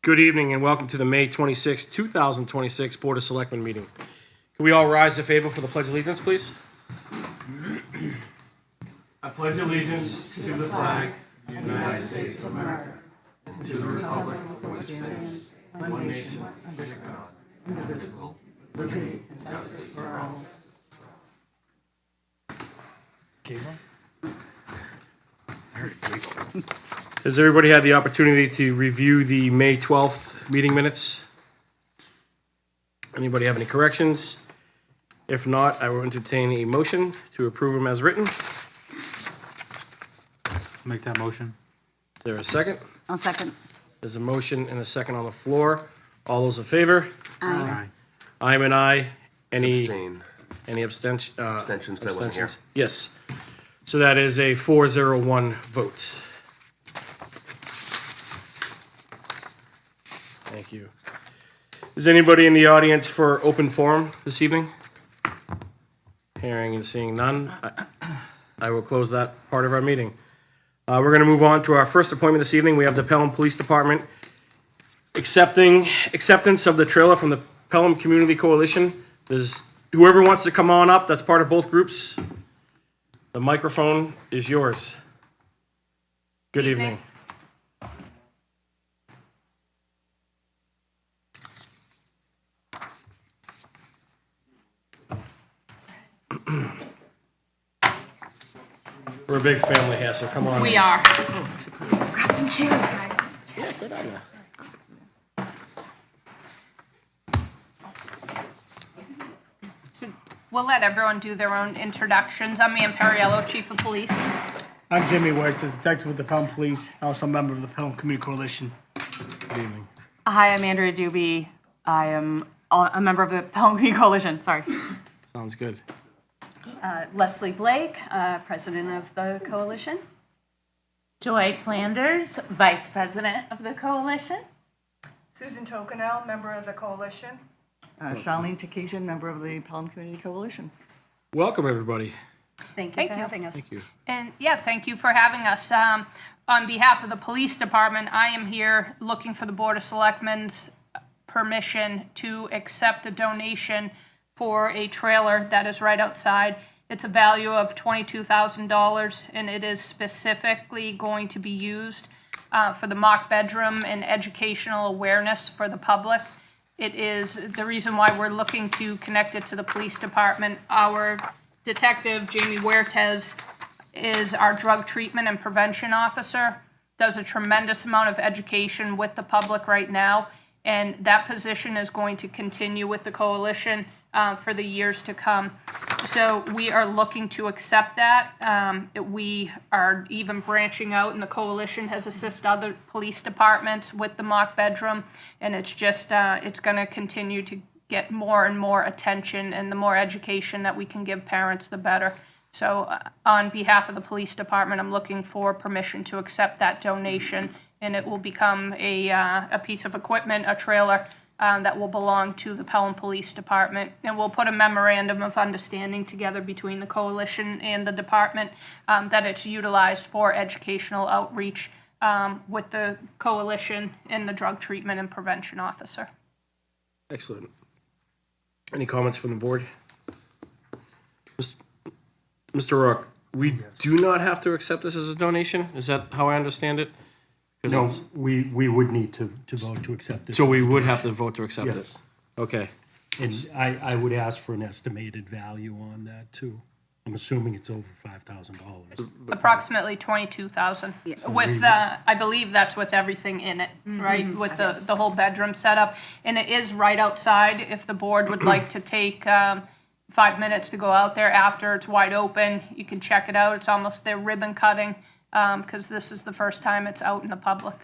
Good evening and welcome to the May 26, 2026 Board of Selectmen meeting. Can we all rise to favor for the Pledge of Allegiance, please? I pledge allegiance to the flag of the United States of America and to the republic for which it stands, one nation, under God, indivisible, with liberty and justice for all. Has everybody had the opportunity to review the May 12th meeting minutes? Anybody have any corrections? If not, I will entertain a motion to approve them as written. Make that motion. Is there a second? I'll second. There's a motion and a second on the floor. All those in favor? Aye. I'm an aye. Any Abstentions because I wasn't here. Yes. So that is a 4-0-1 vote. Thank you. Is anybody in the audience for open forum this evening? Hearing and seeing none, I will close that part of our meeting. We're going to move on to our first appointment this evening. We have the Pelham Police Department acceptance of the trailer from the Pelham Community Coalition. There's whoever wants to come on up, that's part of both groups. The microphone is yours. Good evening. We're a big family here, so come on. We are. Grab some chairs, guys. Yeah, good on you. So we'll let everyone do their own introductions. I'm Ann Perriello, Chief of Police. I'm Jimmy White, a detective with the Pelham Police, also a member of the Pelham Community Coalition. Good evening. Hi, I'm Andrea Doobie. I am a member of the Pelham Community Coalition. Sorry. Sounds good. Leslie Blake, president of the coalition. Joy Flanders, Vice President of the Coalition. Susan Tokenel, member of the coalition. Charlene Takesian, member of the Pelham Community Coalition. Welcome, everybody. Thank you for having us. Thank you. And yeah, thank you for having us. On behalf of the police department, I am here looking for the Board of Selectmen's permission to accept a donation for a trailer that is right outside. It's a value of $22,000, and it is specifically going to be used for the mock bedroom and educational awareness for the public. It is the reason why we're looking to connect it to the police department. Our detective, Jamie Huertes, is our drug treatment and prevention officer, does a tremendous amount of education with the public right now, and that position is going to continue with the coalition for the years to come. So we are looking to accept that. We are even branching out, and the coalition has assisted other police departments with the mock bedroom, and it's just, it's going to continue to get more and more attention, and the more education that we can give parents, the better. So on behalf of the police department, I'm looking for permission to accept that donation, and it will become a piece of equipment, a trailer, that will belong to the Pelham Police Department. And we'll put a memorandum of understanding together between the coalition and the department that it's utilized for educational outreach with the coalition and the drug treatment and prevention officer. Excellent. Any comments from the board? Mr. Rourke, we do not have to accept this as a donation? Is that how I understand it? No, we would need to vote to accept this. So we would have to vote to accept it? Yes. Okay. And I would ask for an estimated value on that too. I'm assuming it's over $5,000. Approximately 22,000. With I believe that's with everything in it, right? With the whole bedroom setup, and it is right outside. If the board would like to take 5 minutes to go out there after it's wide open, you can check it out. It's almost their ribbon cutting because this is the first time it's out in the public.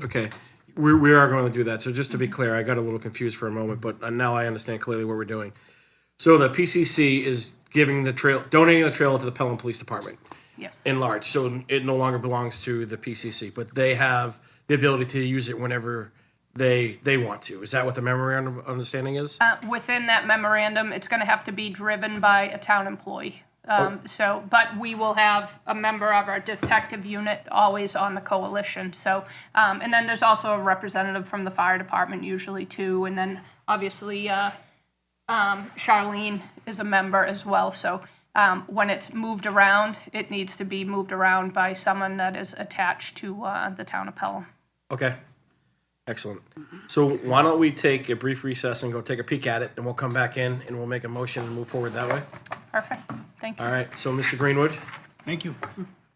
Okay. We are going to do that. So just to be clear, I got a little confused for a moment, but now I understand clearly what we're doing. So the PCC is donating the trailer to the Pelham Police Department. Yes. In large. So it no longer belongs to the PCC, but they have the ability to use it whenever they want to. Is that what the memorandum of understanding is? Within that memorandum, it's going to have to be driven by a town employee. So, but we will have a member of our detective unit always on the coalition. So, and then there's also a representative from the fire department usually too. And then obviously Charlene is a member as well. So when it's moved around, it needs to be moved around by someone that is attached to the town of Pelham. Okay. Excellent. So why don't we take a brief recess and go take a peek at it, and we'll come back in and we'll make a motion and move forward that way? Perfect. Thank you. All right, so Mr. Greenwood, Thank you.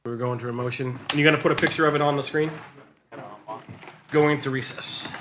we're going to a motion. And you're gonna put a picture of it on the screen? Going to recess.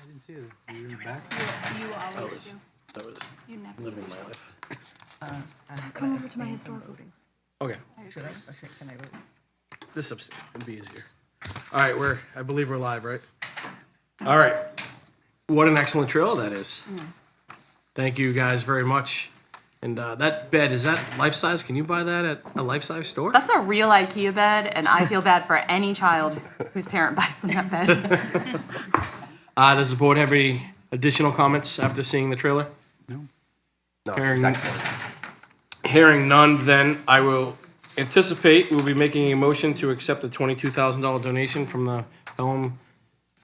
That was living my life. Come over to my historical. Okay, Should I, or can I vote? this upstairs would be easier. All right, I believe we're live, right? All right. What an excellent trail that is. Thank you guys very much. And that bed, is that life-size? Can you buy that at a life-size store? That's a real IKEA bed, and I feel bad for any child whose parent buys them that bed. Does the board have any additional comments after seeing the trailer? No, Hearing- it's excellent. Hearing none, then I will anticipate we'll be making a motion to accept the $22,000 donation from the Pelham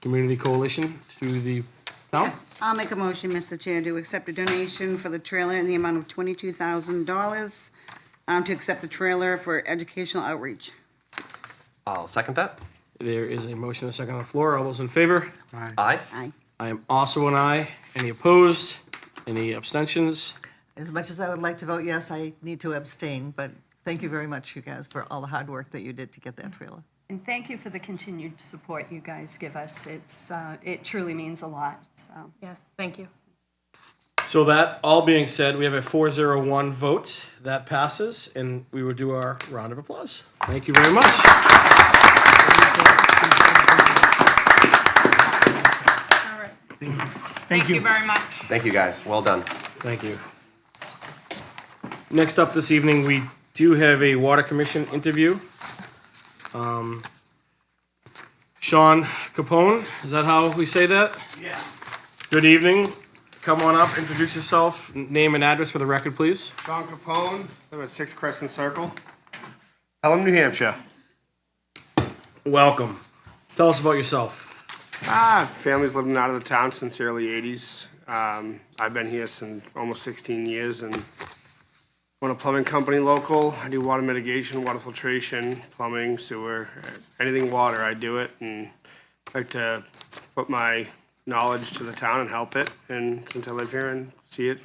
Community Coalition to the town. I'll make a motion, Mr. Chair, to accept a donation for the trailer in the amount of $22,000 to accept the trailer for educational outreach. I'll second that. There is a motion and a second on the floor. All those in favor? Aye. Aye. I am also an aye. Any opposed? Any abstentions? As much as I would like to vote yes, I need to abstain, but thank you very much, you guys, for all the hard work that you did to get that trailer. And thank you for the continued support you guys give us. It truly means a lot, so. Yes, thank you. So that all being said, we have a 401 vote. That passes, and we will do our round of applause. Thank you very much. All right. Thank you. very much. Thank you, guys. Well done. Thank you. Next up this evening, we do have a Water Commission interview. Sean Capone, is that how we say that? Yes. Good evening. Come on up, introduce yourself, name and address for the record, please. Sean Capone, live at 6 Crescent Circle, Pelham, New Hampshire. Welcome. Tell us about yourself. Family's living out of the town since the early 80s. I've been here since almost 16 years and own a plumbing company local. I do water mitigation, water filtration, plumbing, sewer, anything water, I do it. And I like to put my knowledge to the town and help it. And since I live here and see it,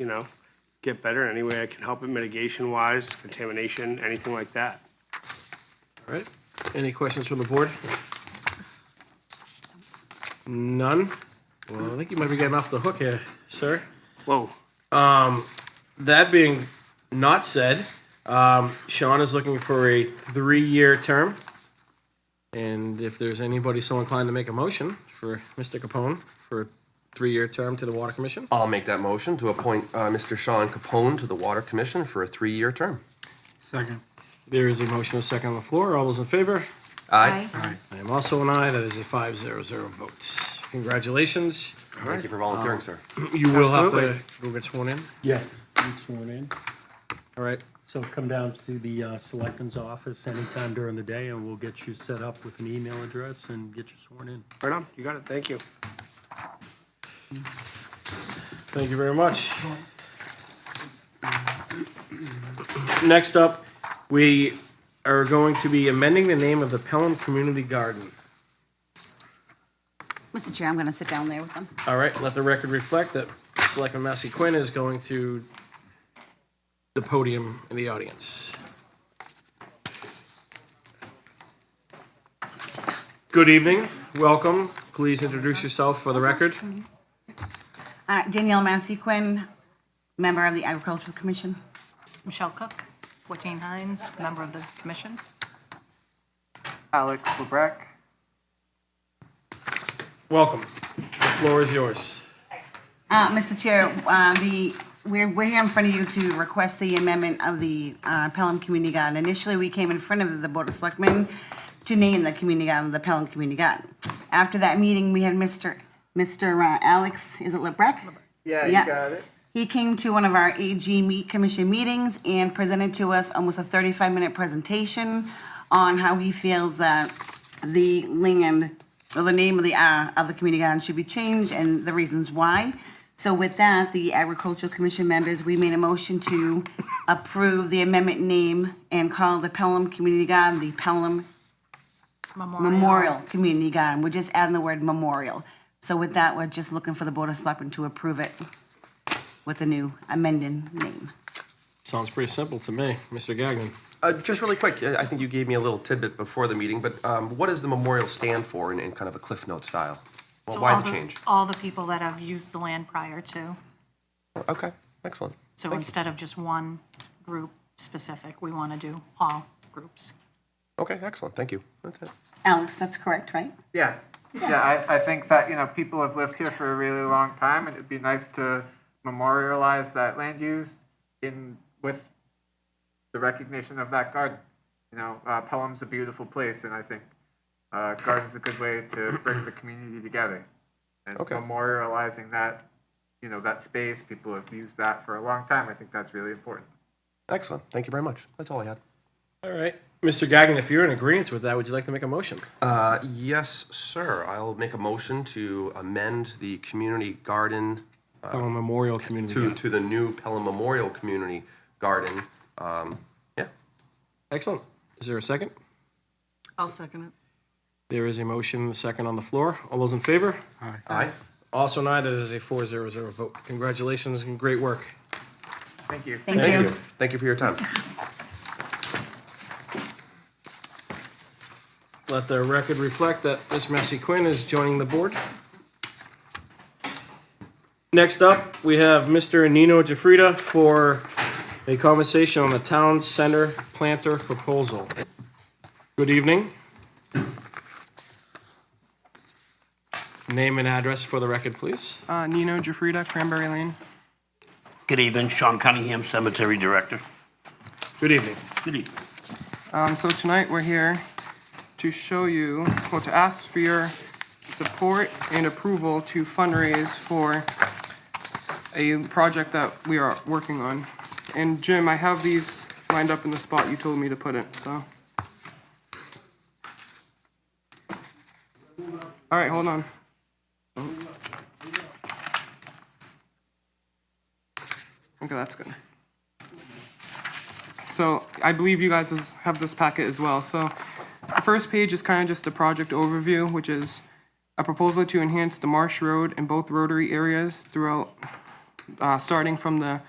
get better in any way I can help it mitigation-wise, contamination, anything like that. All right. Any questions from the board? None? Well, I think you might be getting off the hook here, sir. Whoa. That being not said, Sean is looking for a 3-year term. And if there's anybody so inclined to make a motion for Mr. Capone for a 3-year term to the Water Commission. I'll make that motion to appoint Mr. Sean Capone to the Water Commission for a 3-year term. Second. There is a motion and a second on the floor. All those in favor? Aye. I am also an aye. That is a 5-0 vote. Congratulations. Thank you for volunteering, sir. You will have Absolutely. to go get sworn in. Yes, I'm sworn in. All right. So come down to the Selectmen's office anytime during the day, and we'll get you set up with an email address and get you sworn in. Right on. You got it. Thank you. Thank you very much. Next up, we are going to be amending the name of the Pelham Community Garden. Mr. Chair, I'm going to sit down there with them. All right, let the record reflect that Selectman Massey Quinn is going to the podium in the audience. Good evening, welcome. Please introduce yourself for the record. Danielle Massey Quinn, member of the Agricultural Commission. Michelle Cook, 14 Hines, member of the commission. Alex LeBrecq. Welcome. The floor is yours. Mr. Chair, we're here in front of you to request the amendment of the Pelham Community Garden. Initially, we came in front of the Board of Selectmen to name the community garden the Pelham Community Garden. After that meeting, we had Mr. Alex, is it LeBrecq? Yeah, you got it. He came to one of our AG Commission meetings and presented to us almost a 35-minute presentation on how he feels that the land, or the name of the community garden should be changed and the reasons why. So with that, the Agricultural Commission members, we made a motion to approve the amendment name and call the Pelham Community Garden the Pelham Memorial Community Garden. We're just adding the word memorial. So with that, we're just looking for the Board of Selectmen to approve it with the new amended name. Sounds pretty simple to me. Mr. Gagnon. Just really quick, I think you gave me a little tidbit before the meeting, but what does the memorial stand for in kind of a Cliff Note style? Well, So why all the change? All the people that have used the land prior to. Okay, excellent. So instead of just one group specific, we want to do all groups. Okay, excellent. Thank you. That's it. Alex, that's correct, right? Yeah, I think that, people have lived here for a really long time, and it'd be nice to memorialize that land use with the recognition of that garden. Pelham's a beautiful place, and I think garden's a good way to bring the community together. And Okay. memorializing that, that space, people have used that for a long time. I think that's really important. Excellent. Thank you very much. That's all I had. All right. Mr. Gagnon, if you're in agreement with that, would you like to make a motion? Yes, sir. I'll make a motion to amend the community garden Memorial Community. to the new Pelham Memorial Community Garden. Yeah. Excellent. Is there a second? I'll second it. There is a motion and a second on the floor. All those in favor? Aye. Also an aye, that is a 4-0-0 vote. Congratulations and great work. Thank you. Thank you. Thank you for your time. Let the record reflect that Ms. Massey Quinn is joining the board. Next up, we have Mr. Nino Jafrida for a conversation on the town center planter proposal. Good evening. Name and address for the record, please. Nino Jafrida, Cranberry Lane. Good evening, Sean Cunningham, Cemetery Director. Good evening. Good evening. So tonight we're here to show you, to ask for your support and approval to fundraise for a project that we are working on. And Jim, I have these lined up in the spot you told me to put it, so. All right, hold on. Okay, that's good. So I believe you guys have this packet as well. So the first page is kind of just a project overview, which is a proposal to enhance the Marsh Road and both rotary areas throughout, starting from the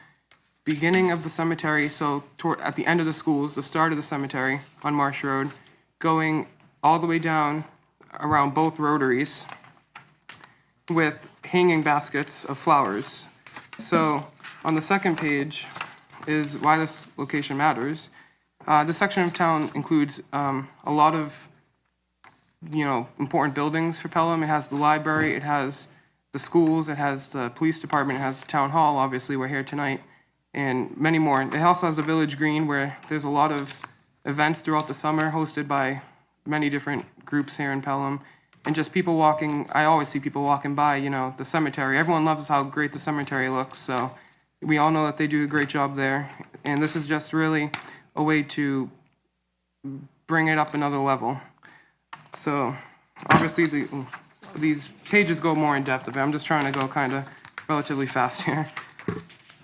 beginning of the cemetery, so at the end of the schools, the start of the cemetery on Marsh Road, going all the way down around both rotaries with hanging baskets of flowers. So on the second page is why this location matters. This section of town includes a lot of, important buildings for Pelham. It has the library, it has the schools, it has the police department, it has the town hall, obviously, we're here tonight, and many more. It also has a village green where there's a lot of events throughout the summer hosted by many different groups here in Pelham. And just people walking, I always see people walking by, the cemetery. Everyone loves how great the cemetery looks, so we all know that they do a great job there. And this is just really a way to bring it up another level. So obviously these pages go more in depth of it. I'm just trying to go kind of relatively fast here.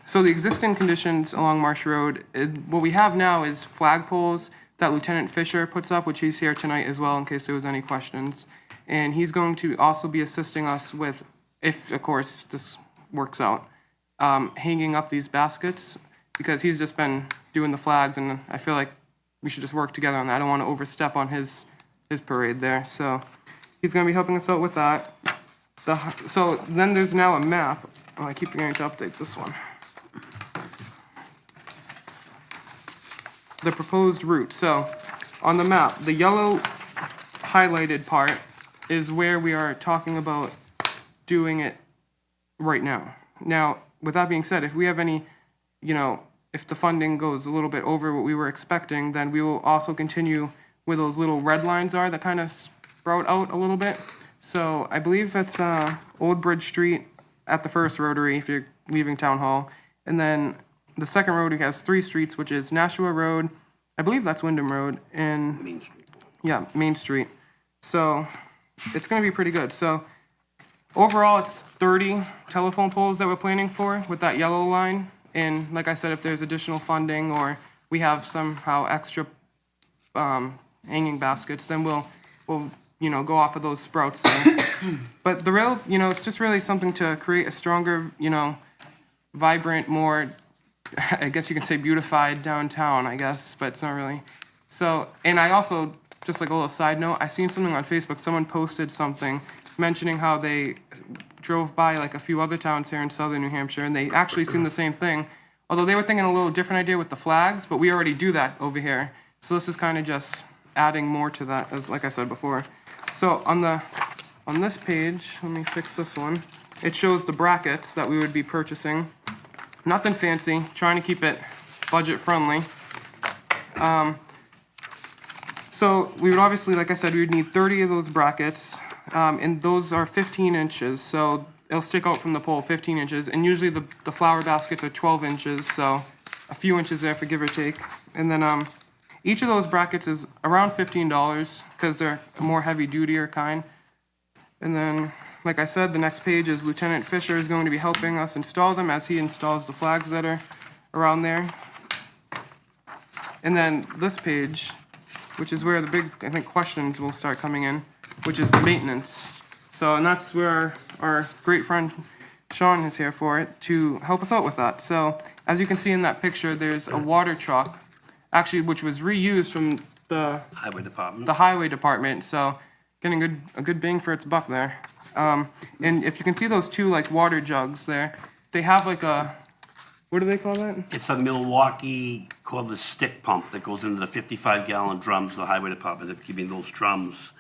So the existing conditions along Marsh Road, what we have now is flagpoles that Lieutenant Fisher puts up, which he's here tonight as well in case there was any questions. And he's going to also be assisting us with, if of course this works out, hanging up these baskets, because he's just been doing the flags, and I feel like we should just work together on that. I don't want to overstep on his parade there. So he's going to be helping us out with that. So then there's now a map. Oh, I keep forgetting to update this one. The proposed route. So on the map, the yellow highlighted part is where we are talking about doing it right now. Now, with that being said, if we have any, if the funding goes a little bit over what we were expecting, then we will also continue where those little red lines are that kind of sprout out a little bit. So I believe that's Old Bridge Street at the first rotary if you're leaving Town Hall. And then the second rotary has 3 streets, which is Nashua Road, I believe that's Wyndham Road, and Main Street. Yeah, Main Street. So it's going to be pretty good. So overall, it's 30 telephone poles that we're planning for with that yellow line. And like I said, if there's additional funding or we have somehow extra hanging baskets, then we'll go off of those sprouts there. But the real, it's just really something to create a stronger, vibrant, more, I guess you can say beautified downtown, I guess, but it's not really. So, and I also, just like a little side note, I seen something on Facebook, someone posted something mentioning how they drove by like a few other towns here in southern New Hampshire, and they actually seen the same thing. Although they were thinking a little different idea with the flags, but we already do that over here. So this is kind of just adding more to that, as like I said before. So on this page, let me fix this one. It shows the brackets that we would be purchasing. Nothing fancy, trying to keep it budget friendly. So we would obviously, like I said, we would need 30 of those brackets, and those are 15 inches. So it'll stick out from the pole 15 inches, and usually the flower baskets are 12 inches, so a few inches there for give or take. And then each of those brackets is around $15 because they're a more heavy duty kind. And then, like I said, the next page is Lieutenant Fisher is going to be helping us install them as he installs the flags that are around there. And then this page, which is where the big, I think, questions will start coming in, which is the maintenance. So, and that's where our great friend Sean is here for it, to help us out with that. So, as you can see in that picture, there's a water truck, actually, which was reused from the highway department. So, getting a good bang for its buck there. And if you can see those two like water jugs there, they have like a, what do they call that? It's a Milwaukee called the stick pump that goes into the 55-gallon drums, the highway department, they're keeping those drums.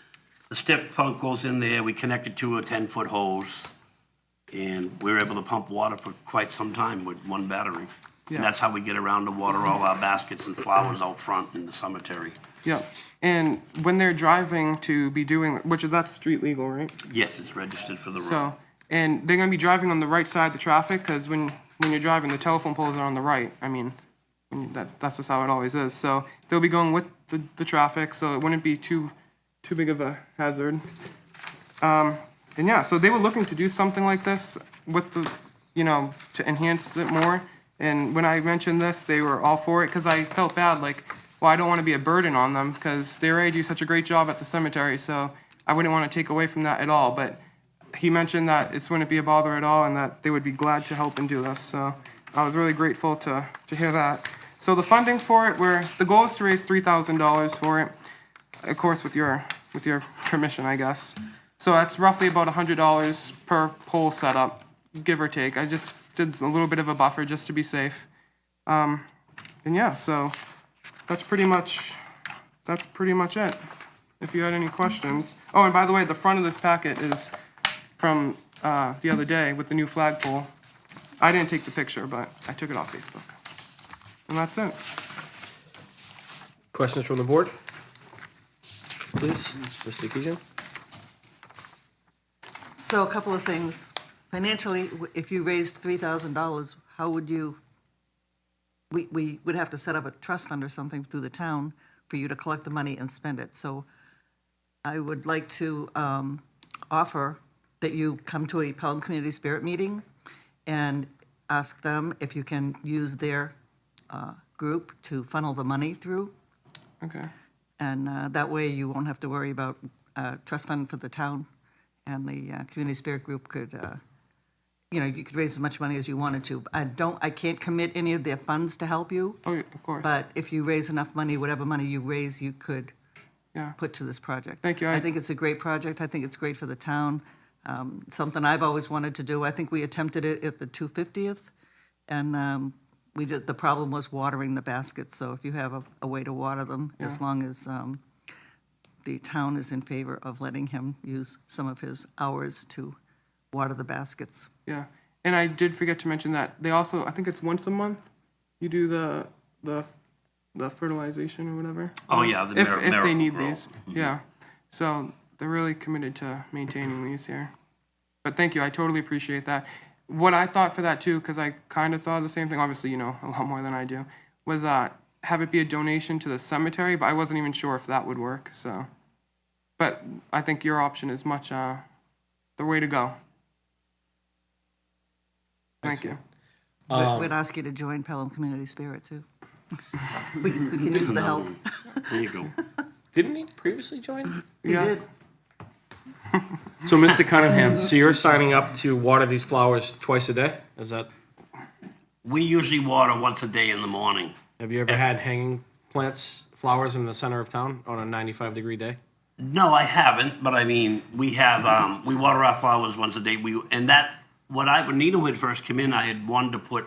The stick pump goes in there, we connect it to a 10-foot hose, and we were able to pump water for quite some time with one battery. Yeah. And that's how we get around to water all our baskets and flowers out front in the cemetery. Yeah. And when they're driving to be doing, which is that's street legal, right? Yes, it's registered for the road. So, and they're going to be driving on the right side of the traffic, because when you're driving, the telephone poles are on the right. I mean, that's just how it always is. So they'll be going with the traffic, so it wouldn't be too big of a hazard. And yeah, so they were looking to do something like this with the, to enhance it more. And when I mentioned this, they were all for it, because I felt bad, like, well, I don't want to be a burden on them, because they already do such a great job at the cemetery, so I wouldn't want to take away from that at all. But he mentioned that it wouldn't be a bother at all, and that they would be glad to help and do this. So I was really grateful to hear that. So the funding for it, the goal is to raise $3,000 for it, of course, with your permission, I guess. So that's roughly about $100 per pole setup, give or take. I just did a little bit of a buffer just to be safe. And yeah, so that's pretty much it. If you had any questions. Oh, and by the way, the front of this packet is from the other day with the new flagpole. I didn't take the picture, but I took it off Facebook. And that's it. Questions from the board? Please, Mr. Keegan. So a couple of things. Financially, if you raised $3,000, how would you, we would have to set up a trust fund or something through the town for you to collect the money and spend it. So I would like to offer that you come to a Pelham Community Spirit meeting and ask them if you can use their group to funnel the money through. Okay. And that way you won't have to worry about trust fund for the town, and the Community Spirit group could, you could raise as much money as you wanted to. I can't commit any of their funds to help you. Oh, yeah, of course. But if you raise enough money, whatever money you raise, you could put to this project. Thank you. I think it's a great project. I think it's great for the town. Something I've always wanted to do. I think we attempted it at the 250th, and the problem was watering the baskets. So if you have a way to water them, as long as the town is in favor of letting him use some of his hours to water the baskets. Yeah, and I did forget to mention that they also, I think it's once a month, you do the fertilization or whatever. Oh yeah, the if they need Miracle-Gro. these. Yeah, so they're really committed to maintaining these here. But thank you, I totally appreciate that. What I thought for that too, because I kind of thought the same thing. Obviously, you know a lot more than I do. Was have it be a donation to the cemetery, but I wasn't even sure if that would work. So, but I think your option is much the way to go. Thank you. We'd ask you to join Pelham Community Spirit too. we can use the help. There you go. Didn't he previously join? He did. So, Mr. Cunningham, so you're signing up to water these flowers twice a day? Is that? We usually water once a day in the morning. Have you ever had hanging plants, flowers in the center of town on a 95-degree day? No, I haven't, but I mean, we have, we water our flowers once a day. When Nina would first come in, I had wanted to put,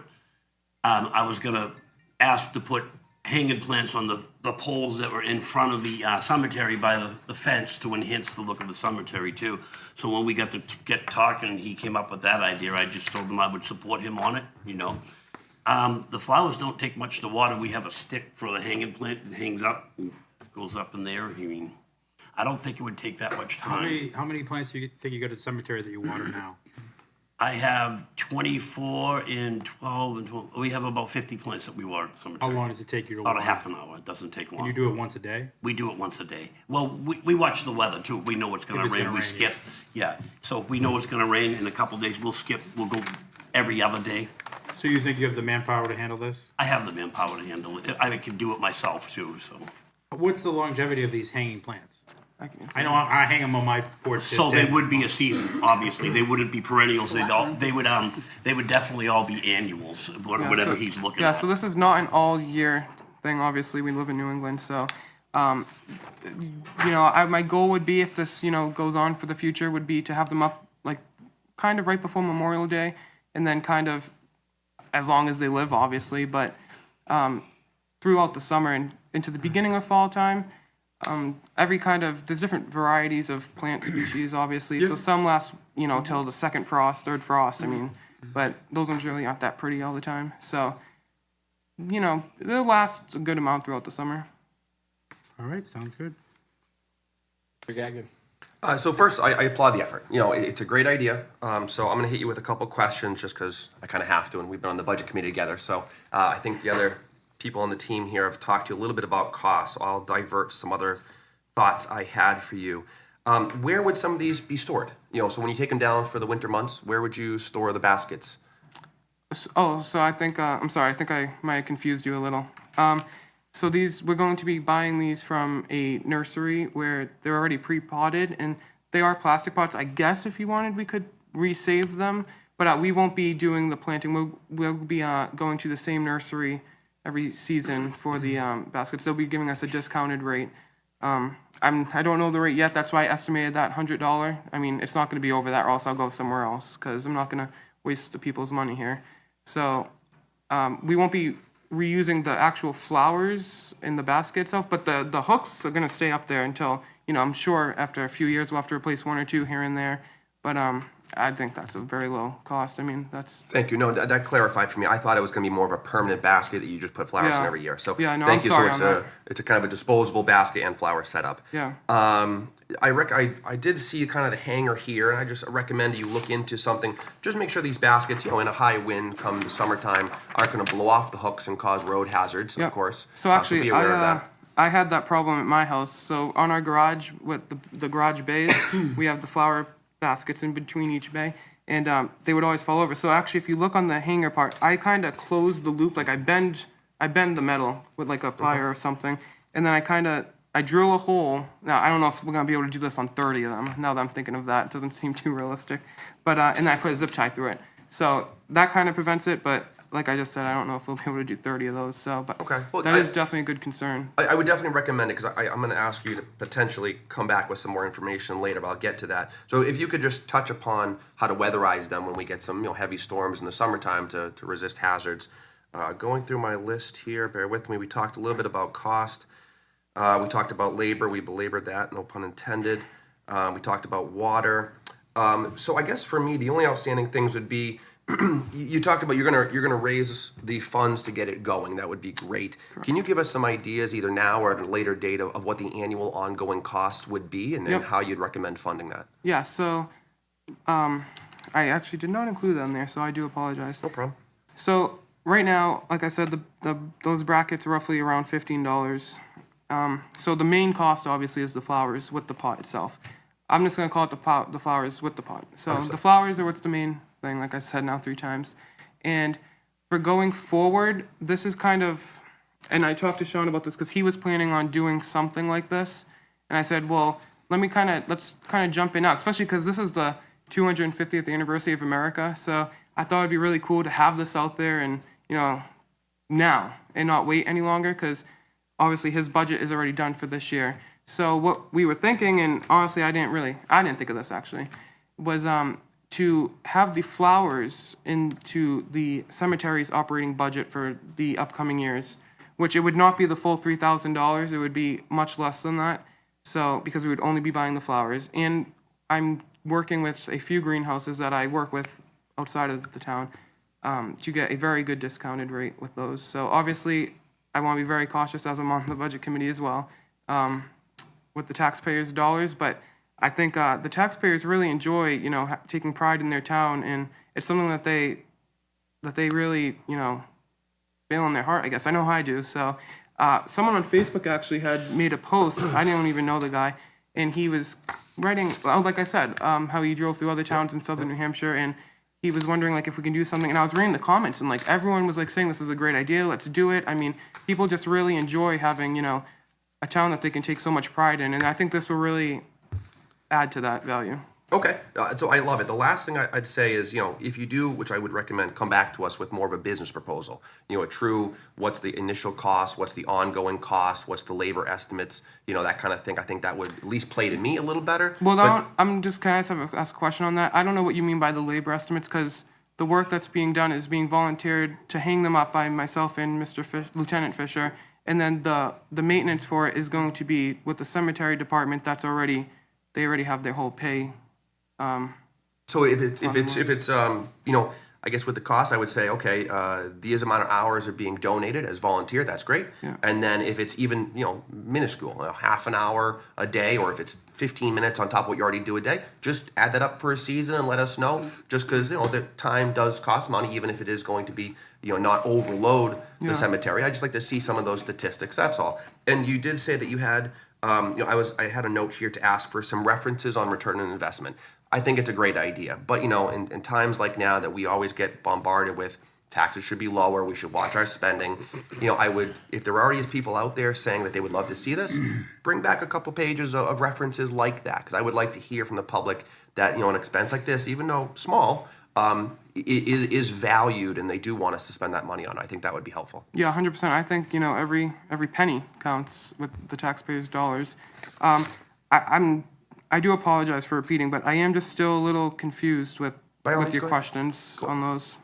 I was gonna ask to put hanging plants on the poles that were in front of the cemetery by the fence to enhance the look of the cemetery too. So when we got to get talking, he came up with that idea. I just told him I would support him on it, you know. The flowers don't take much to water. We have a stick for the hanging plant that hangs up, and goes up in there. I mean, I don't think it would take that much time. How many plants do you think you got at the cemetery that you water now? I have 24 and 12 and 12. We have about 50 plants that we water at the cemetery. How long does it take you to About water? a half an hour. It doesn't take long. Can you do it once a day? We do it once a day. Well, we watch the weather too. We know what's going If to it's rain. gonna We rain, skip. Yeah. So if we know it's going to rain in a couple days, we'll skip. We'll go every other day. So you think you have the manpower to handle this? I have the manpower to handle it. I can do it myself too. So. What's the longevity of these hanging plants? I know I hang them on my porch. So they would be a season, obviously. They wouldn't be perennials. They would definitely all be annuals, whatever he's looking Yeah, at. so this is not an all-year thing, obviously. We live in New England, so, my goal would be, if this, goes on for the future, would be to have them up, like, kind of right before Memorial Day, and then kind of, as long as they live, obviously, but throughout the summer and into the beginning of fall time. There's different varieties of plant species, obviously. So some last, till the second frost, third frost. But those ones really aren't that pretty all the time. So, they'll last a good amount throughout the summer. All right, sounds good. So first, I applaud the effort. It's a great idea. So I'm going to hit you with a couple questions just because I kind of have to, and we've been on the budget committee together. So I think the other people on the team here have talked to you a little bit about cost, so I'll divert to some other thoughts I had for you. Where would some of these be stored? So when you take them down for the winter months, where would you store the baskets? So I think, I'm sorry, I think I might have confused you a little. So we're going to be buying these from a nursery where they're already pre-potted, and they are plastic pots. I guess if you wanted, we could resave them, but we won't be doing the planting. We'll be going to the same nursery every season for the baskets. They'll be giving us a discounted rate. I don't know the rate yet. That's why I estimated that $100. It's not going to be over that, or else I'll go somewhere else because I'm not going to waste the people's money here. So we won't be reusing the actual flowers in the basket itself, but the hooks are going to stay up there until, I'm sure after a few years we'll have to replace one or two here and there. But I think that's a very low cost. That's... Thank you. No, that clarified for me. I thought it was going to be more of a permanent basket that you just put flowers in every year. So thank you. So it's a kind of a disposable basket and flower setup. Yeah. I did see kind of the hanger here, and I just recommend you look into something. Just make sure these baskets, in a high wind come the summertime, aren't going to blow off the hooks and cause road hazards, of course. So actually, be aware of that. I had that problem at my house. So on our garage, with the garage bays, we have the flower baskets in between each bay, and they would always fall over. So actually, if you look on the hanger part, I kind of close the loop, like I bend the metal with like a plier or something, and then I drill a hole. Now I don't know if we're gonna be able to do this on 30 of them. Now that I'm thinking of that, it doesn't seem too realistic. But and then I put a zip tie through it, so that kind of prevents it. But like I just said, I don't know if we'll be able to do 30 of those. So, but that is definitely a good concern. I would definitely recommend it because I'm going to ask you to potentially come back with some more information later, but I'll get to that. So if you could just touch upon how to weatherize them when we get some heavy storms in the summertime to resist hazards. Going through my list here, bear with me. We talked a little bit about cost. We talked about labor. We belabored that, no pun intended. We talked about water. So I guess for me, the only outstanding things would be you talked about you're gonna raise the funds to get it going. That would be great. Can you give us some ideas either now or at a later date of what the annual ongoing cost would be, and then how you'd recommend funding that? Yeah. So I actually did not include that in there, so I do apologize. No problem. So right now, like I said, those brackets are roughly around $15. So the main cost obviously is the flowers with the pot itself. I'm just gonna call it the flowers with the pot. So the flowers are what's the main thing, like I said now 3 times. And for going forward, this is kind of, and I talked to Sean about this because he was planning on doing something like this. And I said, well, let's kind of jump in now, especially because this is the 250th anniversary of America. So I thought it'd be really cool to have this out there and, now and not wait any longer because obviously his budget is already done for this year. So what we were thinking, and honestly, I didn't think of this actually, was to have the flowers into the cemetery's operating budget for the upcoming years, which it would not be the full $3,000. It would be much less than that. So because we would only be buying the flowers, and I'm working with a few greenhouses that I work with outside of the town to get a very good discounted rate with those. So obviously, I want to be very cautious as I'm on the budget committee as well with the taxpayers' dollars. But I think the taxpayers really enjoy, taking pride in their town, and it's something that they really, feel in their heart. I guess I know how I do. So someone on Facebook actually had made a post. I didn't even know the guy, and he was writing, well, like I said, how he drove through other towns in southern New Hampshire, and he was wondering like if we can do something. And I was reading the comments, and like everyone was like saying this is a great idea. Let's do it. I mean, people just really enjoy having a town that they can take so much pride in, and I think this will really add to that value. Okay, so I love it. The last thing I'd say is, if you do, which I would recommend, come back to us with more of a business proposal. A true, what's the initial cost, what's the ongoing cost, what's the labor estimates, that kind of thing. I think that would at least play to me a little better. Well, can I ask a question on that? I don't know what you mean by the labor estimates, because the work that's being done is being volunteered to hang them up by myself and Lieutenant Fisher, and then the maintenance for it is going to be with the cemetery department. They already have their whole pay. So if it's I guess with the cost, I would say, okay, these amount of hours are being donated as volunteer. That's great. Yeah. And then if it's even, minuscule, half an hour a day, or if it's 15 minutes on top of what you already do a day, just add that up for a season and let us know. Just because, the time does cost money, even if it is going to be, not overload the cemetery. I just like to see some of those statistics. That's all. And you did say that you had, I had a note here to ask for some references on return on investment. I think it's a great idea. But, in times like now that we always get bombarded with taxes should be lower, we should watch our spending, I would, if there already is people out there saying that they would love to see this, bring back a couple pages of references like that. Because I would like to hear from the public that, an expense like this, even though small, is valued and they do want us to spend that money on. I think that would be helpful. Yeah, 100%. I think, every penny counts with the taxpayers' dollars. I do apologize for repeating, but I am just still a little confused with your questions on those.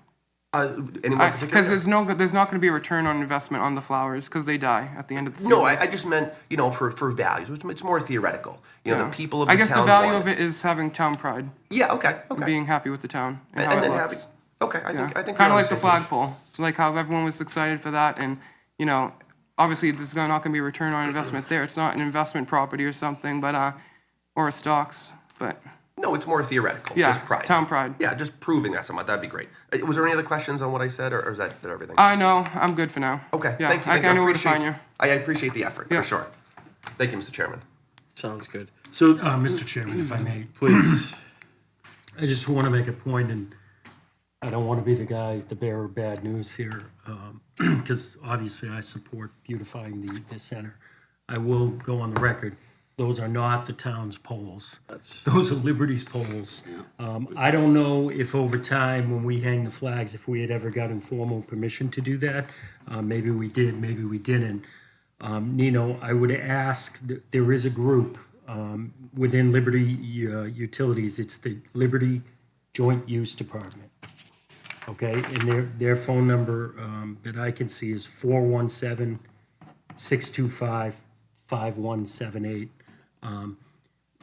Because there's not going to be a return on investment on the flowers because they die at the end of the season. No, I just meant, for values. It's more theoretical. The people of the town. I guess the value of it is having town pride. Yeah, okay. And being happy with the town and how and it then looks. Okay, I think kind of like the flagpole. Like how everyone was excited for that, and obviously there's not going to be a return on investment there. It's not an investment property or something, but or a stocks, but. No, it's more theoretical. Yeah, just pride. Town pride. Yeah, just proving that somewhat. That'd be great. Was there any other questions on what I said, or is that everything? No, I'm good for now. Okay, yeah, thank you. I know where to find you. I appreciate the effort, Yeah. for sure. Thank you, Mr. Chairman. Sounds good. So, Mr. Chairman, if I may, please, I just want to make a point, and I don't want to be the bearer of bad news here, because obviously I support beautifying the center. I will go on the record. Those are not the town's poles. Those are Liberty's poles. I don't know if over time, when we hang the flags, if we had ever gotten formal permission to do that. Maybe we did, maybe we didn't. Nino, I would ask, there is a group within Liberty Utilities. It's the Liberty Joint Use Department. Okay, and their phone number that I can see is 417-625-5178.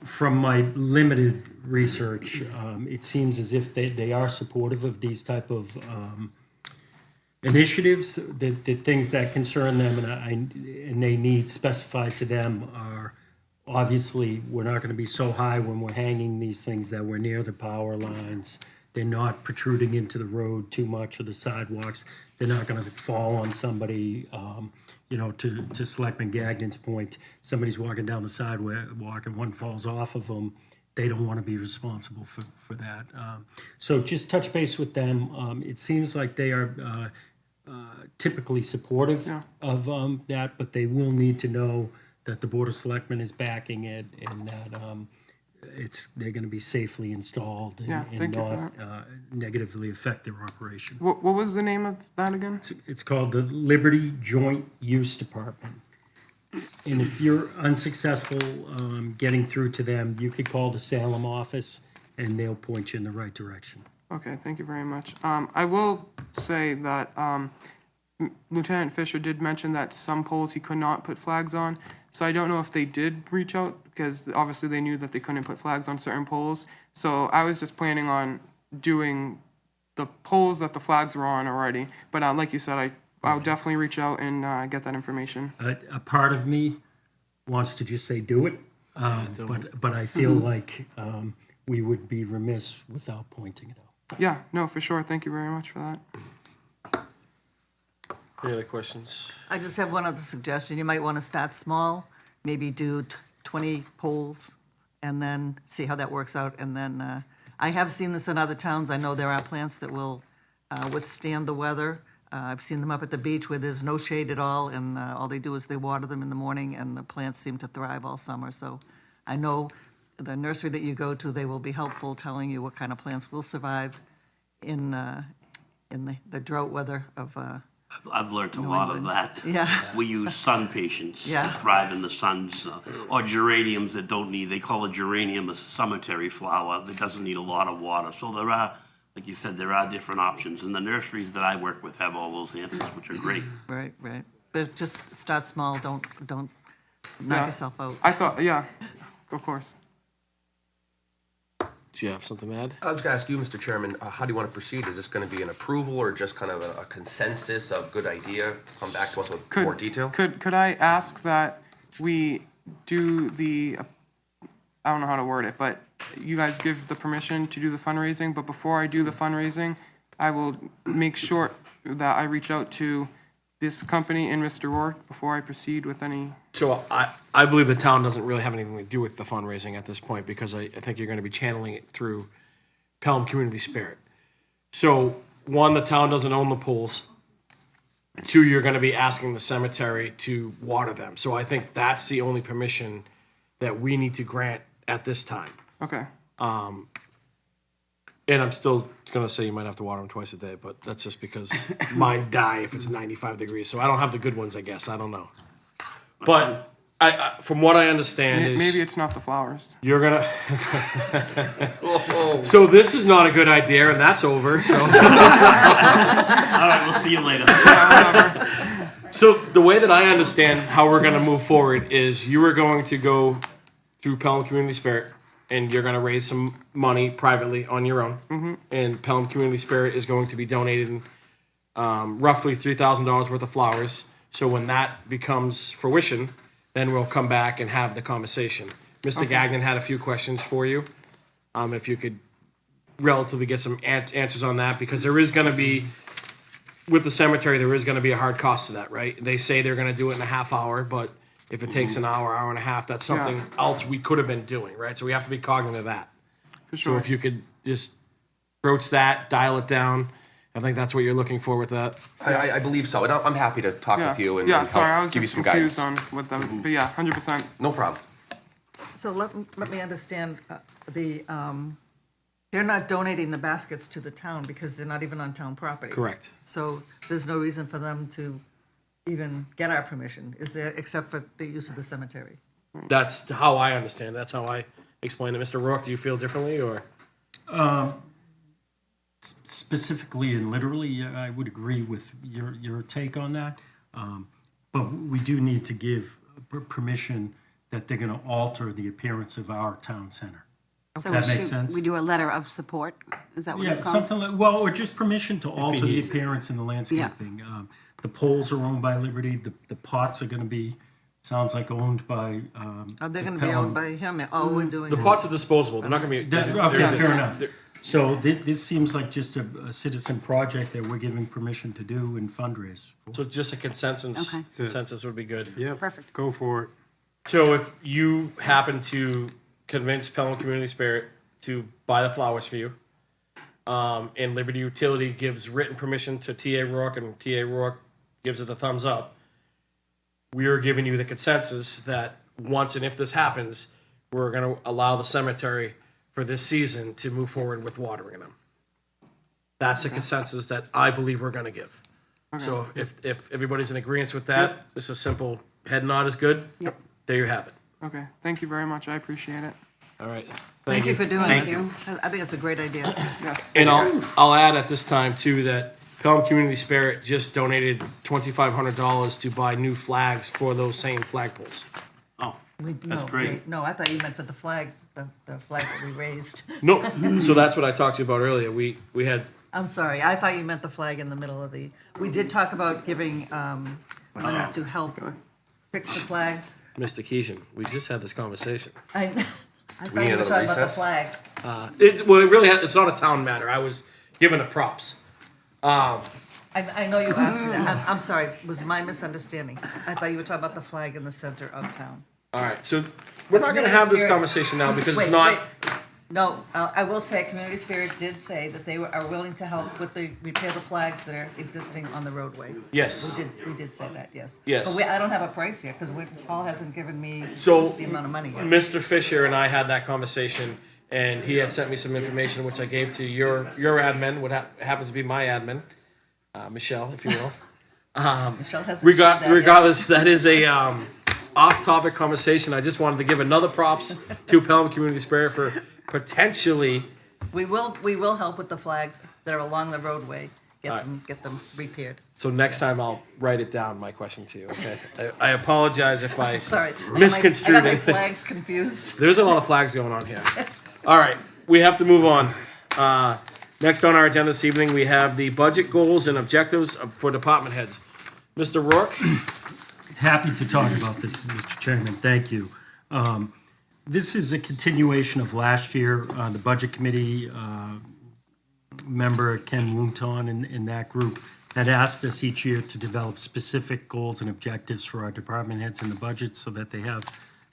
From my limited research, it seems as if they are supportive of these type of initiatives. The things that concern them and they need specified to them are, obviously, we're not going to be so high when we're hanging these things that we're near the power lines. They're not protruding into the road too much or the sidewalks. They're not going to fall on somebody. To Selectman Gagnon's point, somebody's walking down the sidewalk and one falls off of them. They don't want to be responsible for that. So just touch base with them. It seems like they are typically supportive of that, but they will need to know that the Board of Selectmen is backing it and that they're going to be safely installed and not negatively affect their operation. What was the name of that again? It's called the Liberty Joint Use Department. And if you're unsuccessful getting through to them, you could call the Salem office and they'll point you in the right direction. Okay, thank you very much. I will say that Lieutenant Fisher did mention that some poles he could not put flags on. So I don't know if they did reach out, because obviously they knew that they couldn't put flags on certain poles. So I was just planning on doing the poles that the flags were on already. But like you said, I'll definitely reach out and get that information. A part of me wants to just say do it, but I feel like we would be remiss without pointing it out. Yeah, no, for sure. Thank you very much for that. Any other questions? I just have one other suggestion. You might want to start small, maybe do 20 polls, and then see how that works out. And then I have seen this in other towns. I know there are plants that will withstand the weather. I've seen them up at the beach where there's no shade at all, and all they do is they water them in the morning, and the plants seem to thrive all summer. So I know the nursery that you go to, they will be helpful telling you what kind of plants will survive in the drought weather of I've learned a lot of that. Yeah. We use sun patients Yeah. to thrive in the suns, or geraniums that don't need, they call a geranium a cemetery flower that doesn't need a lot of water. So there are, like you said, there are different options. And the nurseries that I work with have all those answers, which are great. Right. But just start small. Don't knock yourself out. I thought, yeah, of course. Do you have something to add? I was going to ask you, Mr. Chairman, how do you want to proceed? Is this going to be an approval or just kind of a consensus of good idea? Come back to us with more detail? Could I ask that we do the, I don't know how to word it, but you guys give the permission to do the fundraising, but before I do the fundraising, I will make sure that I reach out to this company and Mr. Rourke before I proceed with any. So I believe the town doesn't really have anything to do with the fundraising at this point, because I think you're going to be channeling it through Pelham Community Spirit. So one, the town doesn't own the pools. Two, you're going to be asking the cemetery to water them. So I think that's the only permission that we need to grant at this time. Okay. And I'm still going to say you might have to water them twice a day, but that's just because mine die if it's 95 degrees. So I don't have the good ones, I guess. I don't know. But I from what I understand is... Maybe it's not the flowers. You're going to... So this is not a good idea, and that's over. So. All right, we'll see you later. So the way that I understand how we're going to move forward is you are going to go through Pelham Community Spirit, and you're going to raise some money privately on your own. Mm-hmm. And Pelham Community Spirit is going to be donating roughly $3,000 worth of flowers. So when that becomes fruition, then we'll come back and have the conversation. Mr. Gagnon had a few questions for you. If you could relatively get some answers on that, because there is going to be, with the cemetery, there is going to be a hard cost to that, right? They say they're going to do it in a half hour, but if it takes an hour, hour and a half, that's something else we could have been doing, right? So we have to be cognizant of that. For sure. So if you could just broach that, dial it down, I think that's what you're looking for with that. I believe so, and I'm happy to talk with you and sorry, I help was give you just some confused guidance. on what them, but yeah, 100%. No problem. So let me understand, they're not donating the baskets to the town because they're not even on town property. Correct. So there's no reason for them to even get our permission, is there, except for the use of the cemetery? That's how I understand. That's how I explain it. Mr. Rourke, do you feel differently, or? Specifically and literally, I would agree with your take on that. But we do need to give permission that they're going to alter the appearance of our town center. So Does that make sense? We do a letter of support? Is that what Yeah, it's called? something like, well, or just permission to alter the appearance and the landscaping. The poles are owned by Liberty. The pots are going to be, sounds like owned by. Are they going to be owned by him? All we're doing The is... pots are disposable. They're not going to be. Okay, fair enough. So this seems like just a citizen project that we're giving permission to do and fundraise for. So just a consensus. Okay. Consensus would be good. Yeah. Perfect. Go for it. So if you happen to convince Pelham Community Spirit to buy the flowers for you, and Liberty Utility gives written permission to T.A. Rourke, and T.A. Rourke gives it the thumbs up, we are giving you the consensus that once and if this happens, we're going to allow the cemetery for this season to move forward with watering them. That's the consensus that I believe we're going to give. So if everybody's in agreement with that, it's a simple head nod is good? Yep. There you have it. Okay, thank you very much. I appreciate it. All right. Thank you for doing Thank this. you. I think it's a great idea. Yes. And I'll add at this time too that Pelham Community Spirit just donated $2,500 to buy new flags for those same flagpoles. Oh, No, great. No, I thought you meant for the flag that we raised. No, so that's what I talked to you about earlier. We had, I'm sorry, I thought you meant the flag in the middle of the, we did talk about giving, money to help fix the flags. Mr. Keeshan, we just had this conversation. I thought you were talking about the flag. It really, it's not a town matter. I was given the props. I know you asked me that. I'm sorry, it was my misunderstanding. I thought you were talking about the flag in the center of town. All right, so we're not going to have this conversation now because it's Wait, not. wait. No, I will say, Community Spirit did say that they are willing to help with repair the flags that are existing on the roadway. Yes. We did say that, yes. Yes. But I don't have a price here, because Paul hasn't given me So, the amount of money yet. Mr. Fisher and I had that conversation, and he had sent me some information which I gave to your admin, what happens to be my admin, Michelle, if you will. Michelle hasn't said that yet. Regardless, that is a off-topic conversation. I just wanted to give another props to Pelham Community Spirit for potentially. We will help with the flags that are along the roadway, get them repaired. So next time I'll write it down, my question to you, okay? I apologize if I Sorry. misconstrued I got my anything. flags confused. There's a lot of flags going on here. All right, we have to move on. Next on our agenda this evening, we have the budget goals and objectives for department heads. Mr. Rourke? Happy to talk about this, Mr. Chairman. Thank you. This is a continuation of last year. The Budget Committee member Ken Wunton in that group had asked us each year to develop specific goals and objectives for our department heads in the budget so that they have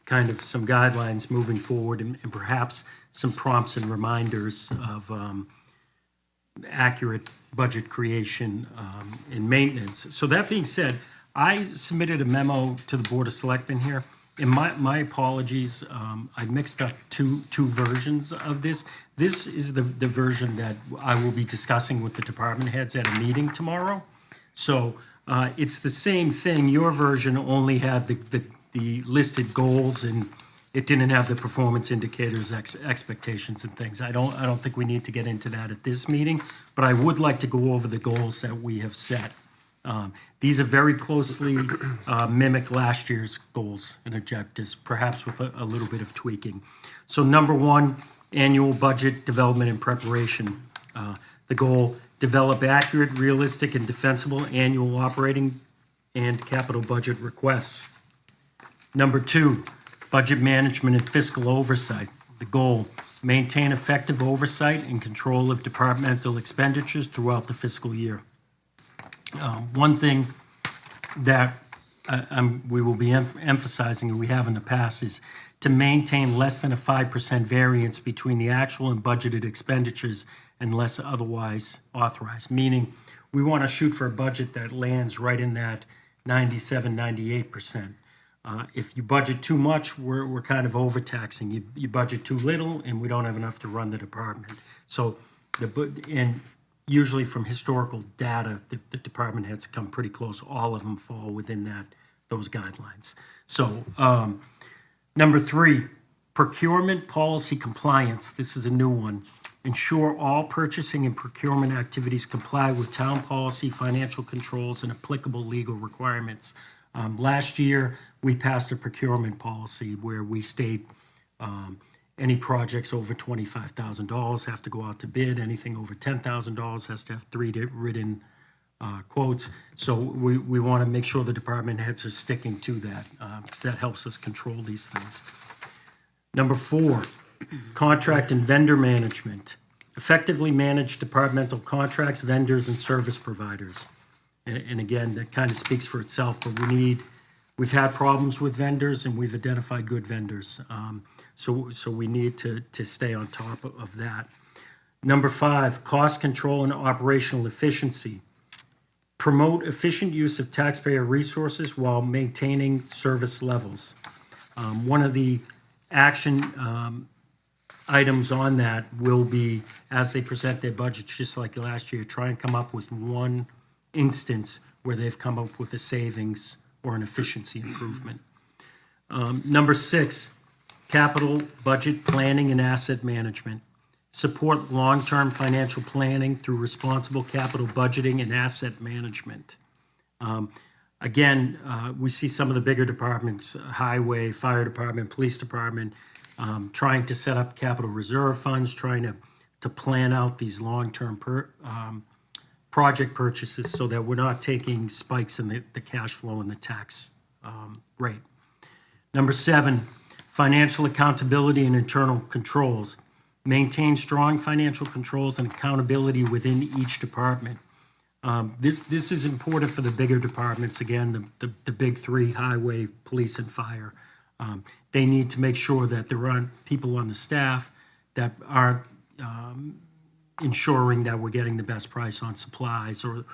kind of some guidelines moving forward and perhaps some prompts and reminders of accurate budget creation and maintenance. So that being said, I submitted a memo to the Board of Selectmen here. And my apologies, I mixed up two versions of this. This is the version that I will be discussing with the department heads at a meeting tomorrow. So it's the same thing. Your version only had the listed goals and it didn't have the performance indicators, expectations and things. I don't think we need to get into that at this meeting, but I would like to go over the goals that we have set. These are very closely mimic last year's goals and objectives, perhaps with a little bit of tweaking. So number one, annual budget development and preparation. The goal, develop accurate, realistic, and defensible annual operating and capital budget requests. Number two, budget management and fiscal oversight. The goal, maintain effective oversight and control of departmental expenditures throughout the fiscal year. One thing that we will be emphasizing, and we have in the past, is to maintain less than a 5% variance between the actual and budgeted expenditures unless otherwise authorized, meaning we want to shoot for a budget that lands right in that 97, 98%. If you budget too much, we're kind of overtaxing. You budget too little, and we don't have enough to run the department. So, usually from historical data, the department heads come pretty close. All of them fall within those guidelines. So, number three, procurement policy compliance. This is a new one. Ensure all purchasing and procurement activities comply with town policy, financial controls, and applicable legal requirements. Last year, we passed a procurement policy where we state any projects over $25,000 have to go out to bid. Anything over $10,000 has to have 3 written quotes. So we want to make sure the department heads are sticking to that because that helps us control these things. Number four, contract and vendor management. Effectively manage departmental contracts, vendors, and service providers. And again, that kind of speaks for itself, but we've had problems with vendors and we've identified good vendors. So we need to stay on top of that. Number five, cost control and operational efficiency. Promote efficient use of taxpayer resources while maintaining service levels. One of the action items on that will be, as they present their budgets, just like last year, try and come up with one instance where they've come up with a savings or an efficiency improvement. Number 6, capital budget planning and asset management. Support long-term financial planning through responsible capital budgeting and asset management. Again, we see some of the bigger departments, highway, fire department, police department, trying to set up capital reserve funds, trying to plan out these long-term project purchases so that we're not taking spikes in the cash flow and the tax rate. Number 7, financial accountability and internal controls. Maintain strong financial controls and accountability within each department. This is important for the bigger departments, again, the big 3, highway, police, and fire. They need to make sure that there aren't people on the staff that aren't ensuring that we're getting the best price on supplies or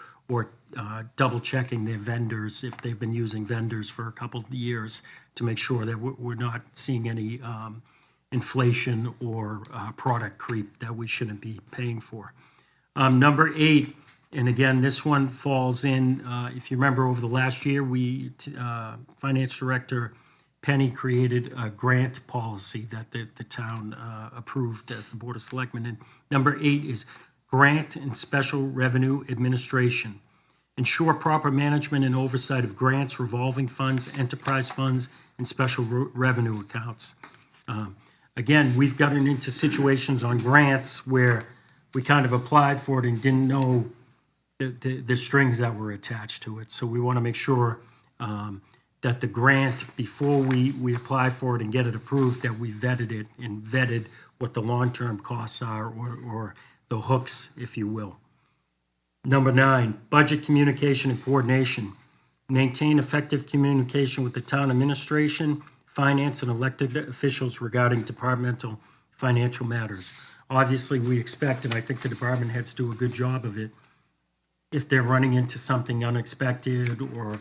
double checking their vendors if they've been using vendors for a couple of years to make sure that we're not seeing any inflation or product creep that we shouldn't be paying for. Number 8, and again, this one falls in, if you remember over the last year, Finance Director Penny created a grant policy that the town approved as the Board of Selectmen. And number 8 is grant and special revenue administration. Ensure proper management and oversight of grants, revolving funds, enterprise funds, and special revenue accounts. Again, we've gotten into situations on grants where we kind of applied for it and didn't know the strings that were attached to it. So we want to make sure that the grant, before we apply for it and get it approved, that we vetted it and vetted what the long-term costs are or the hooks, if you will. Number 9, budget communication and coordination. Maintain effective communication with the town administration, finance, and elected officials regarding departmental financial matters. Obviously, we expect, and I think the department heads do a good job of it, if they're running into something unexpected or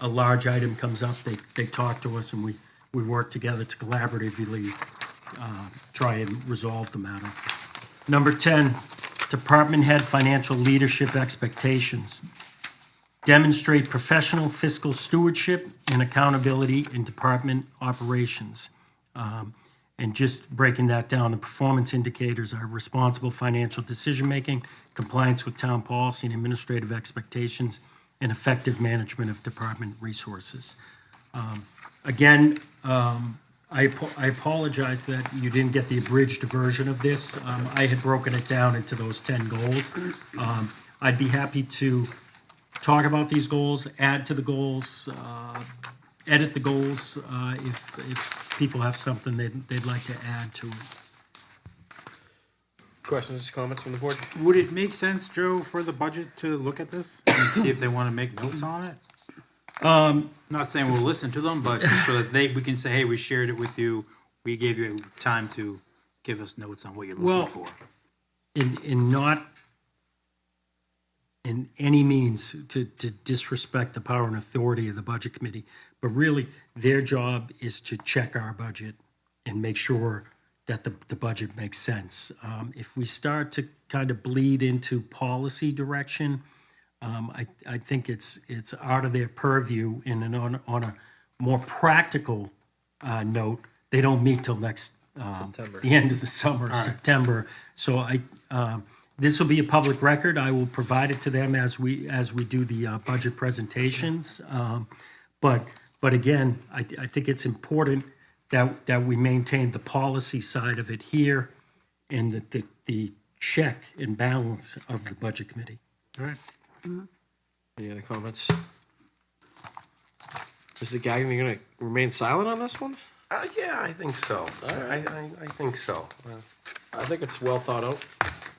a large item comes up, they talk to us and we work together to collaboratively try and resolve the matter. Number 10, department head financial leadership expectations. Demonstrate professional fiscal stewardship and accountability in department operations. And just breaking that down, the performance indicators are responsible financial decision-making, compliance with town policy and administrative expectations, and effective management of department resources. Again, I apologize that you didn't get the abridged version of this. I had broken it down into those 10 goals. I'd be happy to talk about these goals, add to the goals, edit the goals if people have something they'd like to add to it. Questions, comments from the board? Would it make sense, Joe, for the budget to look at this and see if they want to make notes on it? Not saying we'll listen to them, but just so that we can say, hey, we shared it with you. We gave you time to give us notes on what you're looking for. In not in any means to disrespect the power and authority of the budget committee, but really their job is to check our budget and make sure that the budget makes sense. If we start to kind of bleed into policy direction, I think it's out of their purview. And on a more practical note, they don't meet till next the end of the summer, September. So this will be a public record. I will provide it to them as we do the budget presentations. But again, I think it's important that we maintain the policy side of it here and the check and balance of the budget committee. All right. Any other comments? Mr. Gagnon, you going to remain silent on this one? Yeah, I think so. I think so. I think it's well thought out.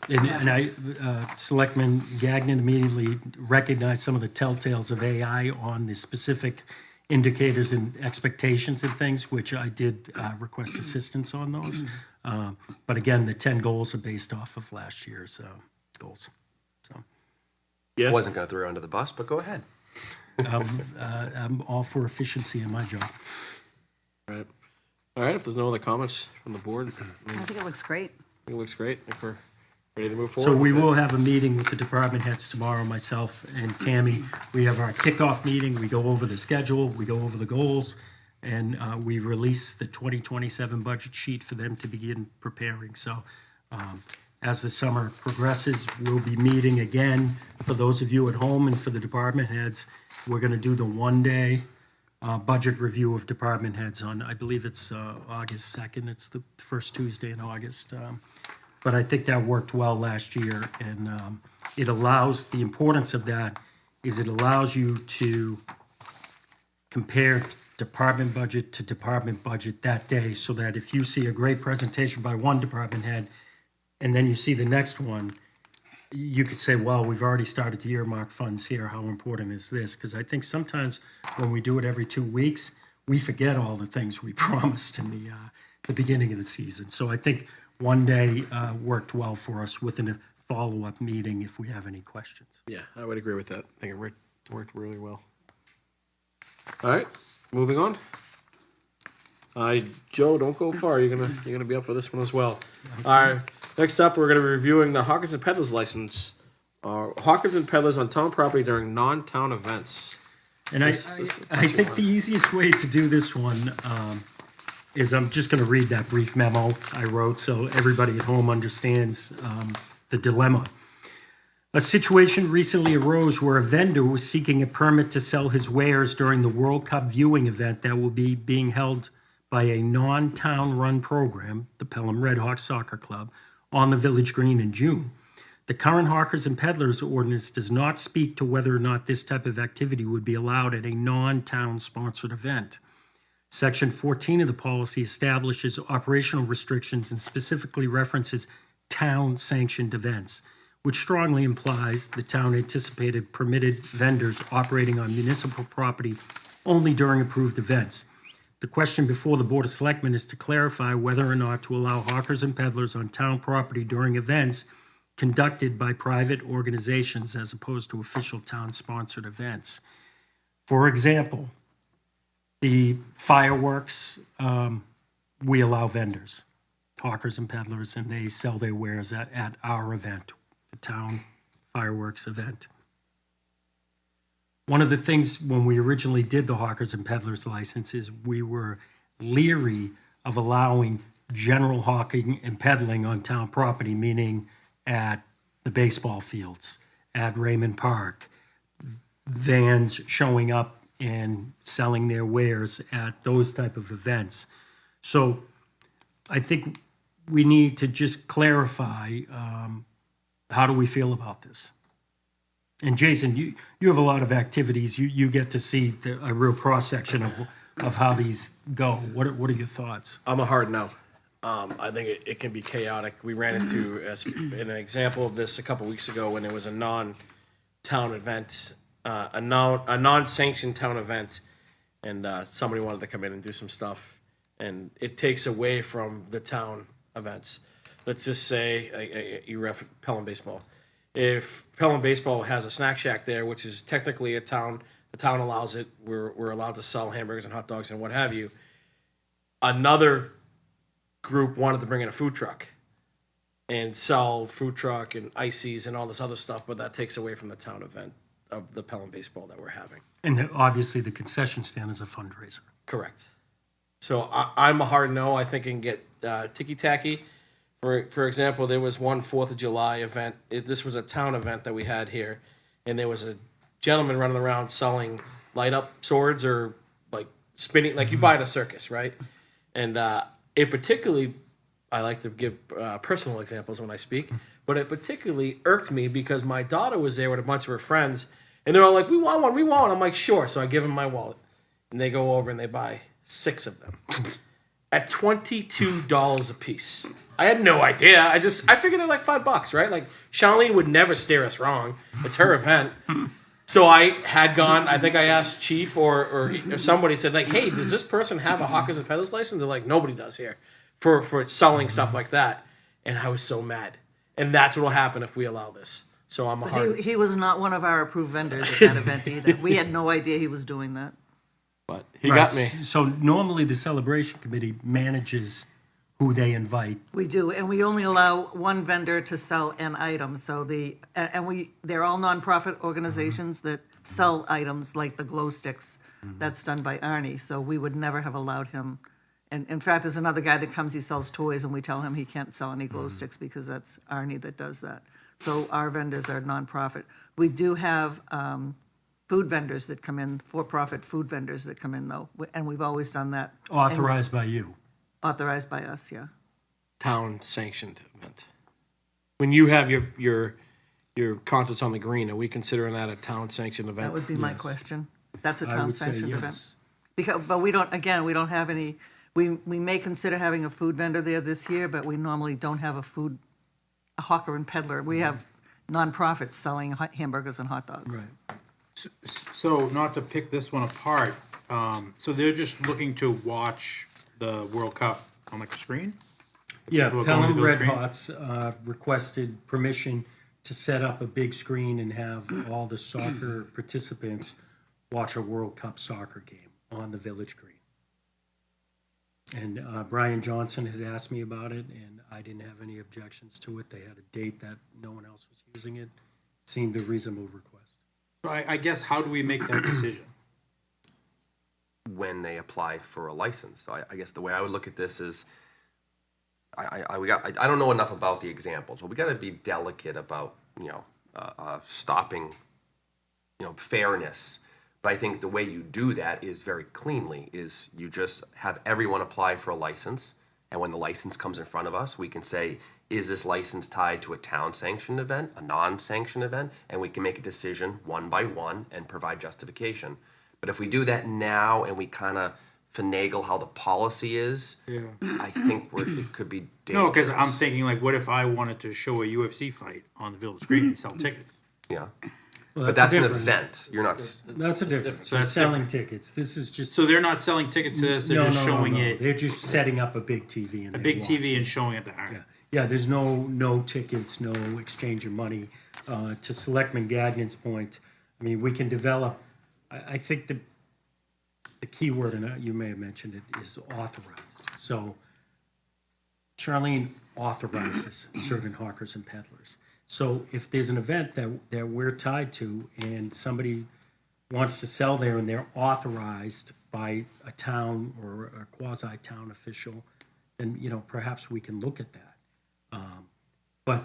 And Selectman Gagnon immediately recognized some of the telltales of AI on the specific indicators and expectations and things, which I did request assistance on those. But again, the 10 goals are based off of last year's goals. So, yeah, I wasn't going to throw you under the bus, but go ahead. I'm all for efficiency in my job. All right. All right. If there's no other comments from the board, I think it looks great. I think it looks great. If we're Ready to move forward? So we with it? will have a meeting with the department heads tomorrow, myself and Tammy. We have our kickoff meeting, we go over the schedule, we go over the goals, and we release the 2027 budget sheet for them to begin preparing. So as the summer progresses, we'll be meeting again. For those of you at home and for the department heads, we're gonna do the one-day budget review of department heads on, I believe it's August 2nd, it's the first Tuesday in August. But I think that worked well last year, and it allows, the importance of that is it allows you to compare department budget to department budget that day, so that if you see a great presentation by one department head, and then you see the next one, you could say, well, we've already started to earmark funds here, how important is this? Because I think sometimes when we do it every 2 weeks, we forget all the things we promised in the beginning of the season. So I think one day worked well for us with a follow-up meeting if we have any questions. Yeah, I would agree with that. I think it worked really well. All right, moving on. Joe, don't go far. You're gonna be up for this one as well. All right. Next up, we're gonna be reviewing the Hawkers and Peddlers license. Hawkers and Peddlers on town property during non-town events. And I think the easiest way to do this one is I'm just going to read that brief memo I wrote so everybody at home understands the dilemma. A situation recently arose where a vendor was seeking a permit to sell his wares during the World Cup viewing event that will be being held by a non-town run program, the Pelham Red Hawks Soccer Club, on the Village Green in June. The current Hawkers and Peddlers ordinance does not speak to whether or not this type of activity would be allowed at a non-town sponsored event. Section 14 of the policy establishes operational restrictions and specifically references town-sanctioned events, which strongly implies the town anticipated permitted vendors operating on municipal property only during approved events. The question before the Board of Selectmen is to clarify whether or not to allow hawkers and peddlers on town property during events conducted by private organizations as opposed to official town-sponsored events. For example, the fireworks, we allow vendors, hawkers and peddlers, and they sell their wares at our event, the town fireworks event. One of the things when we originally did the hawkers and peddlers licenses, we were leery of allowing general hawking and peddling on town property, meaning at the baseball fields, at Raymond Park, vans showing up and selling their wares at those type of events. So I think we need to just clarify, how do we feel about this? And Jason, you have a lot of activities. You get to see a real cross-section of how these go. What are your thoughts? I'm a hard no. I think it can be chaotic. We ran into an example of this a couple weeks ago when there was a non-town event, a non-sanctioned town event, and somebody wanted to come in and do some stuff, and it takes away from the town events. Let's just say you ref Pelham Baseball. If Pelham Baseball has a snack shack there, which is technically a town, the town allows it. We're allowed to sell hamburgers and hot dogs and what have you. Another group wanted to bring in a food truck and sell food truck and ices and all this other stuff, but that takes away from the town event of the Pelham Baseball that we're having. And obviously the concession stand is a fundraiser. Correct. So I'm a hard no. I think it can get ticky-tacky. For example, there was one 4th of July event. This was a town event that we had here, and there was a gentleman running around selling light-up swords or like spinning, like you buy at a circus, right? And it particularly, I like to give personal examples when I speak, but it particularly irked me because my daughter was there with a bunch of her friends, and they're all like, we want one, we want one. I'm like, sure. So I give them my wallet, and they go over and they buy 6 of them at $22 a piece. I had no idea. I figured they're like $5, right? Like Charlene would never steer us wrong. It's her event. So I had gone, I think I asked Chief or somebody said like, hey, does this person have a hawkers and peddlers license? They're like, nobody does here for selling stuff like that. And I was so mad. And that's what will happen if we allow this. So I'm a hard... He was not one of our approved vendors at that event either. We had no idea he was doing that. But he got me. So normally the celebration committee manages who they invite. We do, and we only allow one vendor to sell an item, so they're all nonprofit organizations that sell items like the glow sticks. That's done by Arnie, so we would never have allowed him. And in fact, there's another guy that comes, he sells toys, and we tell him he can't sell any glow sticks because that's Arnie that does that. So our vendors are nonprofit. We do have food vendors that come in, for-profit food vendors that come in though, and we've always done that. Authorized by you. Authorized by us, yeah. Town sanctioned event. When you have your concerts on the green, are we considering that a town sanctioned event? That would be my question. That's a I town would say sanctioned event. yes. Because, but we don't have any, we may consider having a food vendor there this year, but we normally don't have a hawker and peddler. We have nonprofits selling hamburgers and hot dogs. Right. So not to pick this one apart, so they're just looking to watch the World Cup on like a screen? Yeah, People are going to Pelham the Red screen? Hots requested permission to set up a big screen and have all the soccer participants watch a World Cup soccer game on the Village Green. And Brian Johnson had asked me about it, and I didn't have any objections to it. They had a date that no one else was using it. Seemed a reasonable request. So I guess, how do we make that decision? When they apply for a license. So I guess the way I would look at this is, I don't know enough about the examples, but we got to be delicate about stopping fairness. But I think the way you do that is very cleanly. Is you just have everyone apply for a license, and when the license comes in front of us, we can say, is this license tied to a town-sanctioned event, a non-sanctioned event, and we can make a decision one by one and provide justification. But if we do that now and we kind of finagle how the policy is, I think it could be dangerous. No, because I'm thinking, like, what if I wanted to show a UFC fight on the Village Green and sell tickets? Yeah. Well, But that's an event. You're not. That's a difference. So They're that's selling tickets. This is just. So they're not selling tickets to this, they're just showing it, They're just setting up a big TV and a they big watch TV it. and showing it there. Yeah, yeah. There's no tickets, no exchange of money. To Selectman Gagnon's point, I mean, we can develop. I think the key word, and you may have mentioned it, is authorized. So Charlene authorizes certain hawkers and peddlers. So if there's an event that we're tied to and somebody wants to sell there and they're authorized by a town or a quasi-town official, then, perhaps we can look at that. But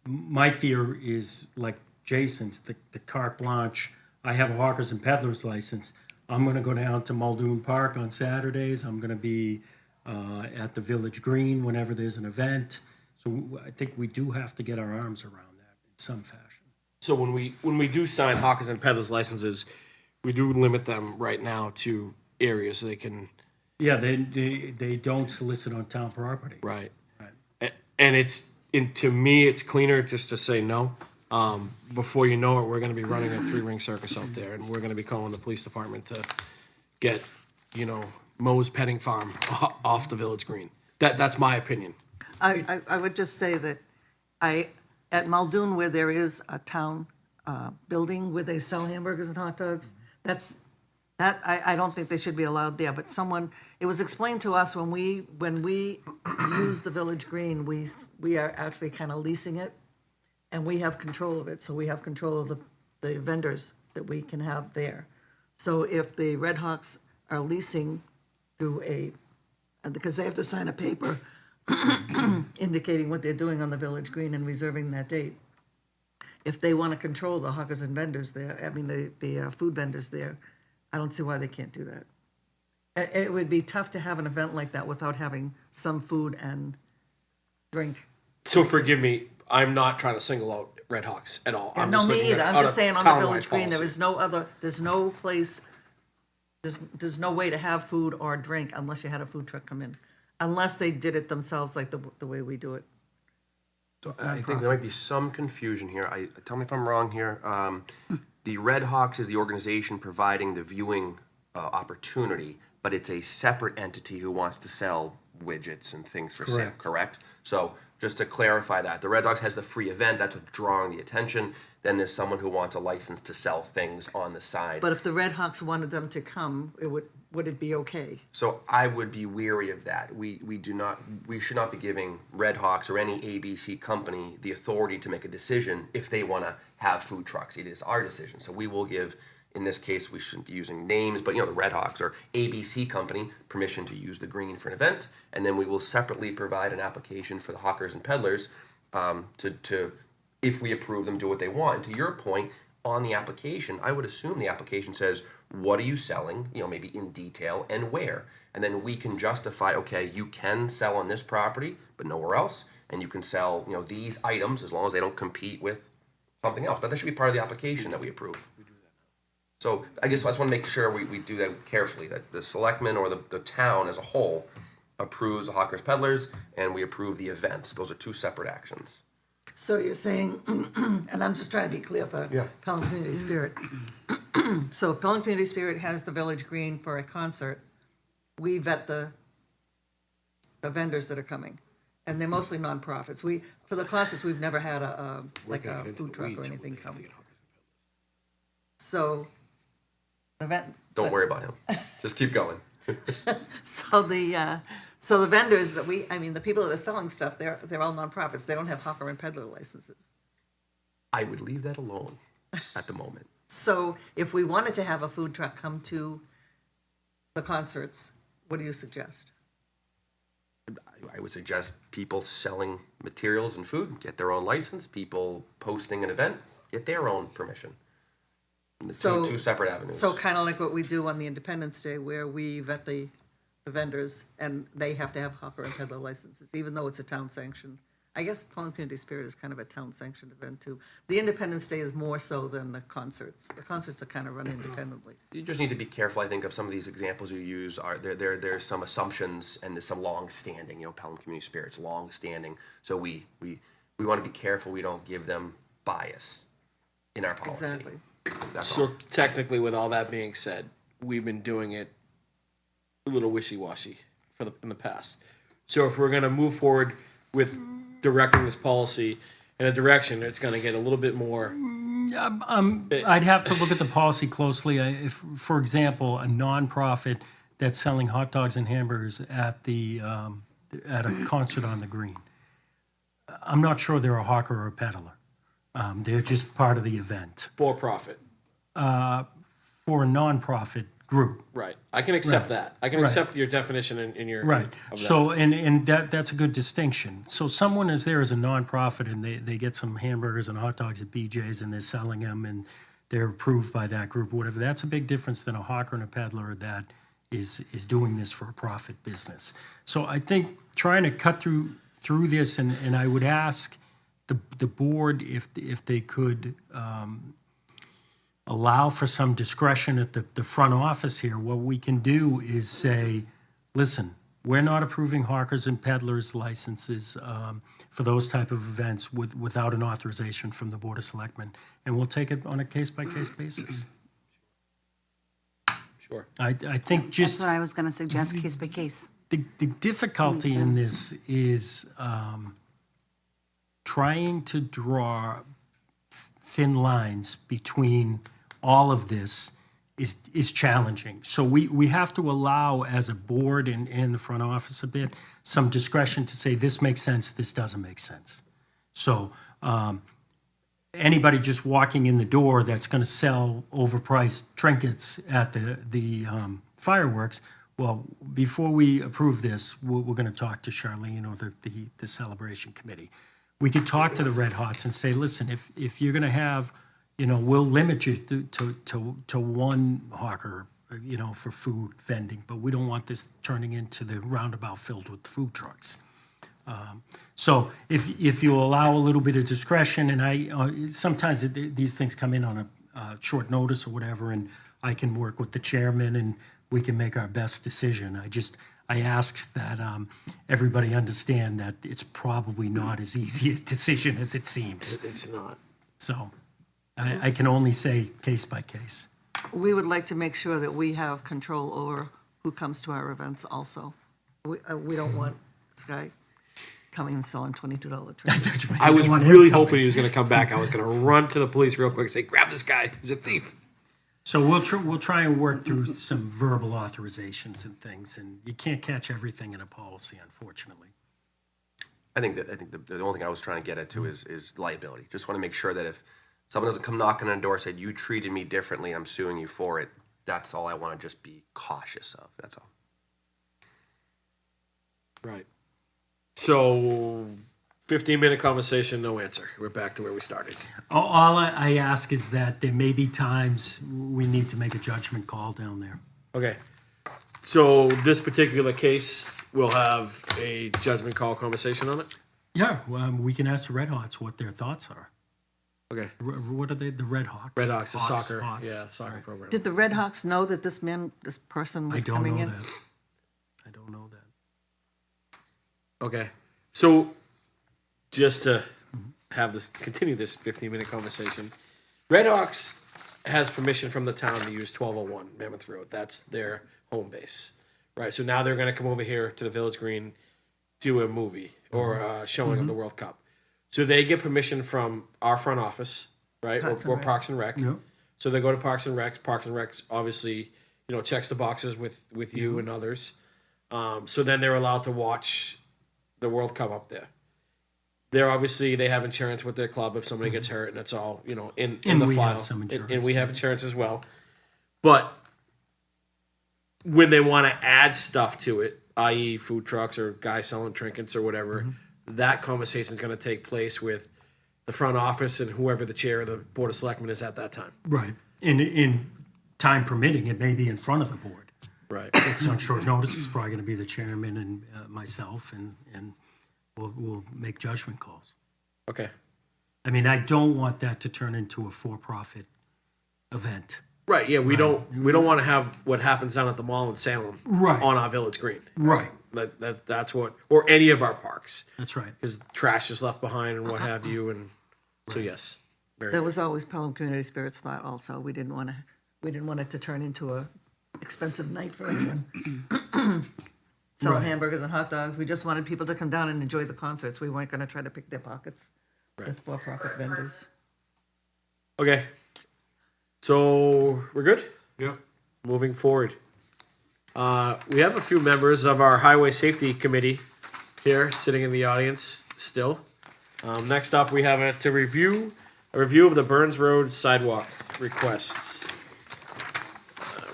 my fear is like Jason's, the carte blanche. I have a hawkers and peddlers license. I'm going to go down to Muldoon Park on Saturdays. I'm going to be at the Village Green whenever there's an event. So I think we do have to get our arms around that in some fashion. So when we do sign hawkers and peddlers licenses, we do limit them right now to areas they can. Yeah, they don't solicit on town property. Right. And to me, it's cleaner just to say no. Before you know it, we're going to be running a 3-ring circus out there, and we're going to be calling the police department to get, Moe's Petting Farm off the Village Green. That's my opinion. I would just say that at Muldoon, where there is a town building where they sell hamburgers and hot dogs, I don't think they should be allowed there. But it was explained to us when we use the Village Green, we are actually kind of leasing it, and we have control of it. So we have control of the vendors that we can have there. So if the Red Hawks are leasing through because they have to sign a paper indicating what they're doing on the Village Green and reserving that date. If they want to control the hawkers and vendors there, the food vendors there, I don't see why they can't do that. It would be tough to have an event like that without having some food and drink. So forgive me, I'm not trying to single out Red Hawks at all. I'm No, just me looking either. at I'm out just of saying on the townwide Village Green, policy. there's no place, there's no way to have food or drink unless you had a food truck come in. Unless they did it themselves like the way we do it. So I think there might be some confusion here. Tell me if I'm wrong here. The Red Hawks is the organization providing the viewing opportunity, but it's a separate entity who wants to sell widgets and things for sale, correct? So just to clarify that. The Red Dogs has the free event, that's what's drawing the attention. Then there's someone who wants a license to sell things on the side. But if the Red Hawks wanted them to come, would it be okay? So I would be weary of that. We should not be giving Red Hawks or any ABC company the authority to make a decision if they want to have food trucks. It is our decision. So we will give, in this case, we shouldn't be using names, but the Red Hawks or ABC company permission to use the green for an event, and then we will separately provide an application for the hawkers and peddlers to if we approve them, do what they want. And to your point, on the application, I would assume the application says, what are you selling, maybe in detail, and where? And then we can justify, okay, you can sell on this property, but nowhere else, and you can sell, these items as long as they don't compete with something else. But that should be part of the application that we approve. So I guess I just want to make sure we do that carefully, that the selectmen or the town as a whole approves the hawkers peddlers, and we approve the events. Those are two separate actions. So you're saying, and I'm just trying to be clear for Pelham Community Spirit. So if Pelham Community Spirit has the Village Green for a concert, we vet the vendors that are coming. And they're mostly nonprofits. For the concerts, we've never had a food truck or anything come. So Don't worry about him. Just keep going. So the vendors that the people that are selling stuff, they're all nonprofits. They don't have hawker and peddler licenses. I would leave that alone at the moment. So if we wanted to have a food truck come to the concerts, what do you suggest? I would suggest people selling materials and food get their own license. People posting an event get their own permission. Two separate avenues. So kind of like what we do on the Independence Day, where we vet the vendors and they have to have hawker and peddler licenses, even though it's a town sanctioned. I guess Pelham Community Spirit is kind of a town sanctioned event too. The Independence Day is more so than the concerts. The concerts are kind of run independently. You just need to be careful, I think, of some of these examples you use. There's some assumptions and there's some long-standing, Pelham Community Spirit's long-standing. So we want to be careful we don't give them bias in our policy. Exactly. So technically, with all that being said, we've been doing it a little wishy-washy in the past. So if we're going to move forward with directing this policy in a direction, it's going to get a little bit more. I'd have to look at the policy closely. If, for example, a nonprofit that's selling hot dogs and hamburgers at a concert on the green, I'm not sure they're a hawker or a peddler. They're just part of the event. For profit. For a nonprofit group. Right. I can accept that. I can accept your definition in your. Right. Of that. So, and that's a good distinction. So someone is there as a nonprofit and they get some hamburgers and hot dogs at BJ's and they're selling them and they're approved by that group or whatever. That's a big difference than a hawker and a peddler that is doing this for a profit business. So I think trying to cut through this, and I would ask the board if they could allow for some discretion at the front office here. What we can do is say, listen, we're not approving hawkers and peddlers licenses for those type of events without an authorization from the Board of Selectmen, and we'll take it on a case-by-case basis. Sure. I think just... That's what I was going to suggest, case by case. The difficulty in this is trying to draw thin lines between all of this is challenging. So we have to allow, as a board and the front office a bit, some discretion to say this makes sense, this doesn't make sense. So anybody just walking in the door that's going to sell overpriced trinkets at the fireworks, well, before we approve this, we're going to talk to Charlene or the celebration committee. We could talk to the Red Hots and say, listen, if you're going to have, we'll limit you to one hawker, for food vending, but we don't want this turning into the roundabout filled with food trucks. So if you allow a little bit of discretion, and sometimes these things come in on a short notice or whatever, and I can work with the chairman and we can make our best decision. I ask that everybody understand that it's probably not as easy a decision as it seems. It's not. So I can only say case by case. We would like to make sure that we have control over who comes to our events also. We don't want this guy coming and selling $22 trailers. I was really hoping he was going to come back. I was going to run to the police real quick and say, grab this guy. He's a thief. So we'll try and work through some verbal authorizations and things, and you can't catch everything in a policy, unfortunately. I think the only thing I was trying to get at too is liability. Just want to make sure that if someone doesn't come knocking on the door and say, you treated me differently, I'm suing you for it, that's all I want to just be cautious of. That's all. Right. So 15-minute conversation, no answer. We're back to where we started. All I ask is that there may be times we need to make a judgment call down there. Okay. So this particular case will have a judgment call conversation on it? Yeah, we can ask the Red Hawks what their thoughts are. Okay. What are they? The Red Hawks? Red Hawks, the soccer. Hawks. Yeah, soccer program. Did the Red Hawks know that this person was coming in? I don't know that. Okay. So just to have this, continue this 15-minute conversation, Red Hawks has permission from the town to use 1201 Mammoth Road. That's their home base, right? So now they're going to come over here to the Village Green, do a movie or a showing of the World Cup. So they get permission from our front office, right? Or Parks and Rec. Yep. So they go to Parks and Rec. Parks and Rec obviously, checks the boxes with you and others. So then they're allowed to watch the World Cup up there. They have insurance with their club if somebody gets hurt, and it's all in the we file. have some insurance, and we have insurance as well. But when they want to add stuff to it, i.e., food trucks or guys selling trinkets or whatever, that conversation is going to take place with the front office and whoever the chair of the Board of Selectmen is at that time. Right. In time permitting, it may be in front of the board. Right. It's on short notice. It's probably going to be the chairman and myself, and we'll make judgment calls. Okay. I mean, I don't want that to turn into a for-profit event. Right. Yeah. We don't want to have what happens down at the mall in Salem on our Village Green. Right. That's what, or any of our parks. That's right. Because trash is left behind and what have you, and so yes. That was always Pelham Community Spirit's thought. Also, we didn't want it to turn into a expensive night for anyone. Selling hamburgers and hot dogs. We just wanted people to come down and enjoy the concerts. We weren't going to try to pick their pockets with for-profit vendors. Okay. So we're good? Yeah. Moving forward. We have a few members of our Highway Safety Committee here sitting in the audience still. Next up, we have a review of the Burns Road sidewalk requests.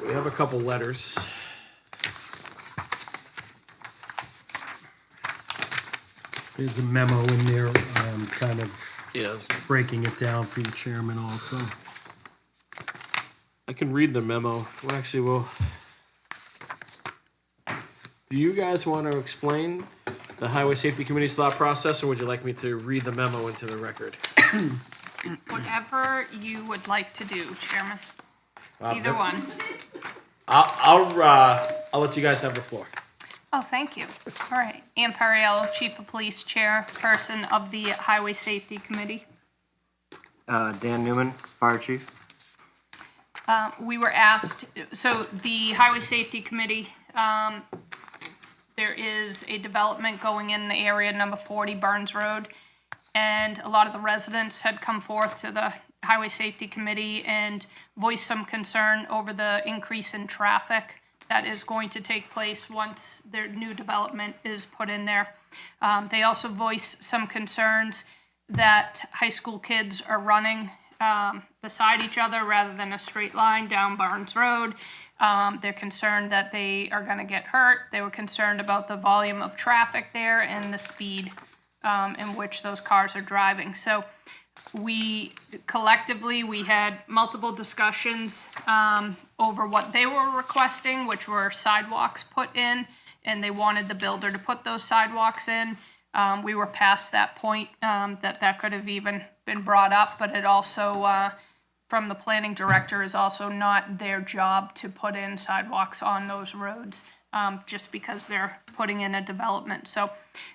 We have a couple letters. There's a memo in there, kind of breaking it down for the chairman also. I can read the memo. Well, actually, do you guys want to explain the Highway Safety Committee's thought process, or would you like me to read the memo into the record? Whatever you would like to do, Chairman. Either one. I'll let you guys have the floor. Oh, thank you. All right. Ann Pariello, Chief of Police, Chairperson of the Highway Safety Committee. Dan Newman, Fire Chief. We were asked, so the Highway Safety Committee, there is a development going in the area, number 40 Burns Road, and a lot of the residents had come forth to the Highway Safety Committee and voiced some concern over the increase in traffic that is going to take place once their new development is put in there. They also voiced some concerns that high school kids are running beside each other rather than a straight line down Barnes Road. They're concerned that they are going to get hurt. They were concerned about the volume of traffic there and the speed in which those cars are driving. So we collectively, we had multiple discussions over what they were requesting, which were sidewalks put in, and they wanted the builder to put those sidewalks in. We were past that point that could have even been brought up, but it also, from the planning director, is also not their job to put in sidewalks on those roads, just because they're putting in a development. So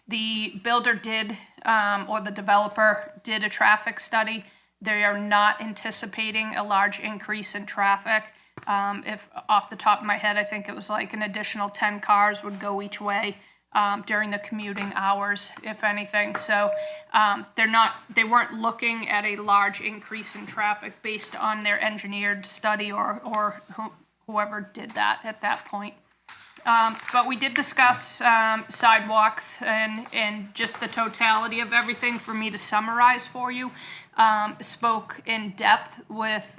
the builder did, or the developer did a traffic study. They are not anticipating a large increase in traffic. If off the top of my head, I think it was like an additional 10 cars would go each way. during the commuting hours, if anything. So they weren't looking at a large increase in traffic based on their engineered study or whoever did that at that point. But we did discuss sidewalks and just the totality of everything. For me to summarize for you, spoke in depth with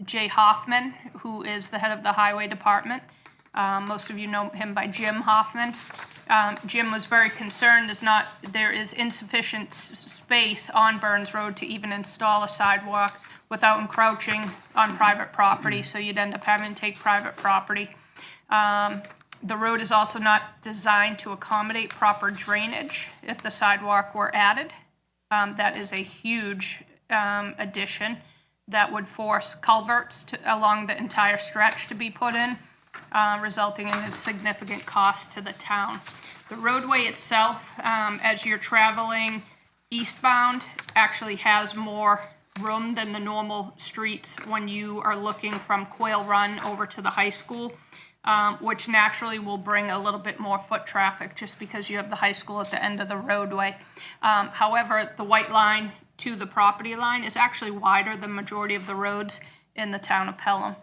Jay Hoffman, who is the head of the highway department. Most of you know him by Jim Hoffman. Jim was very concerned there is insufficient space on Burns Road to even install a sidewalk without encroaching on private property, so you'd end up having to take private property. The road is also not designed to accommodate proper drainage if the sidewalk were added. That is a huge addition that would force culverts along the entire stretch to be put in, resulting in a significant cost to the town. The roadway itself, as you're traveling eastbound, actually has more room than the normal streets when you are looking from Quail Run over to the high school, which naturally will bring a little bit more foot traffic just because you have the high school at the end of the roadway. However, the white line to the property line is actually wider than majority of the roads in the town of Pelham.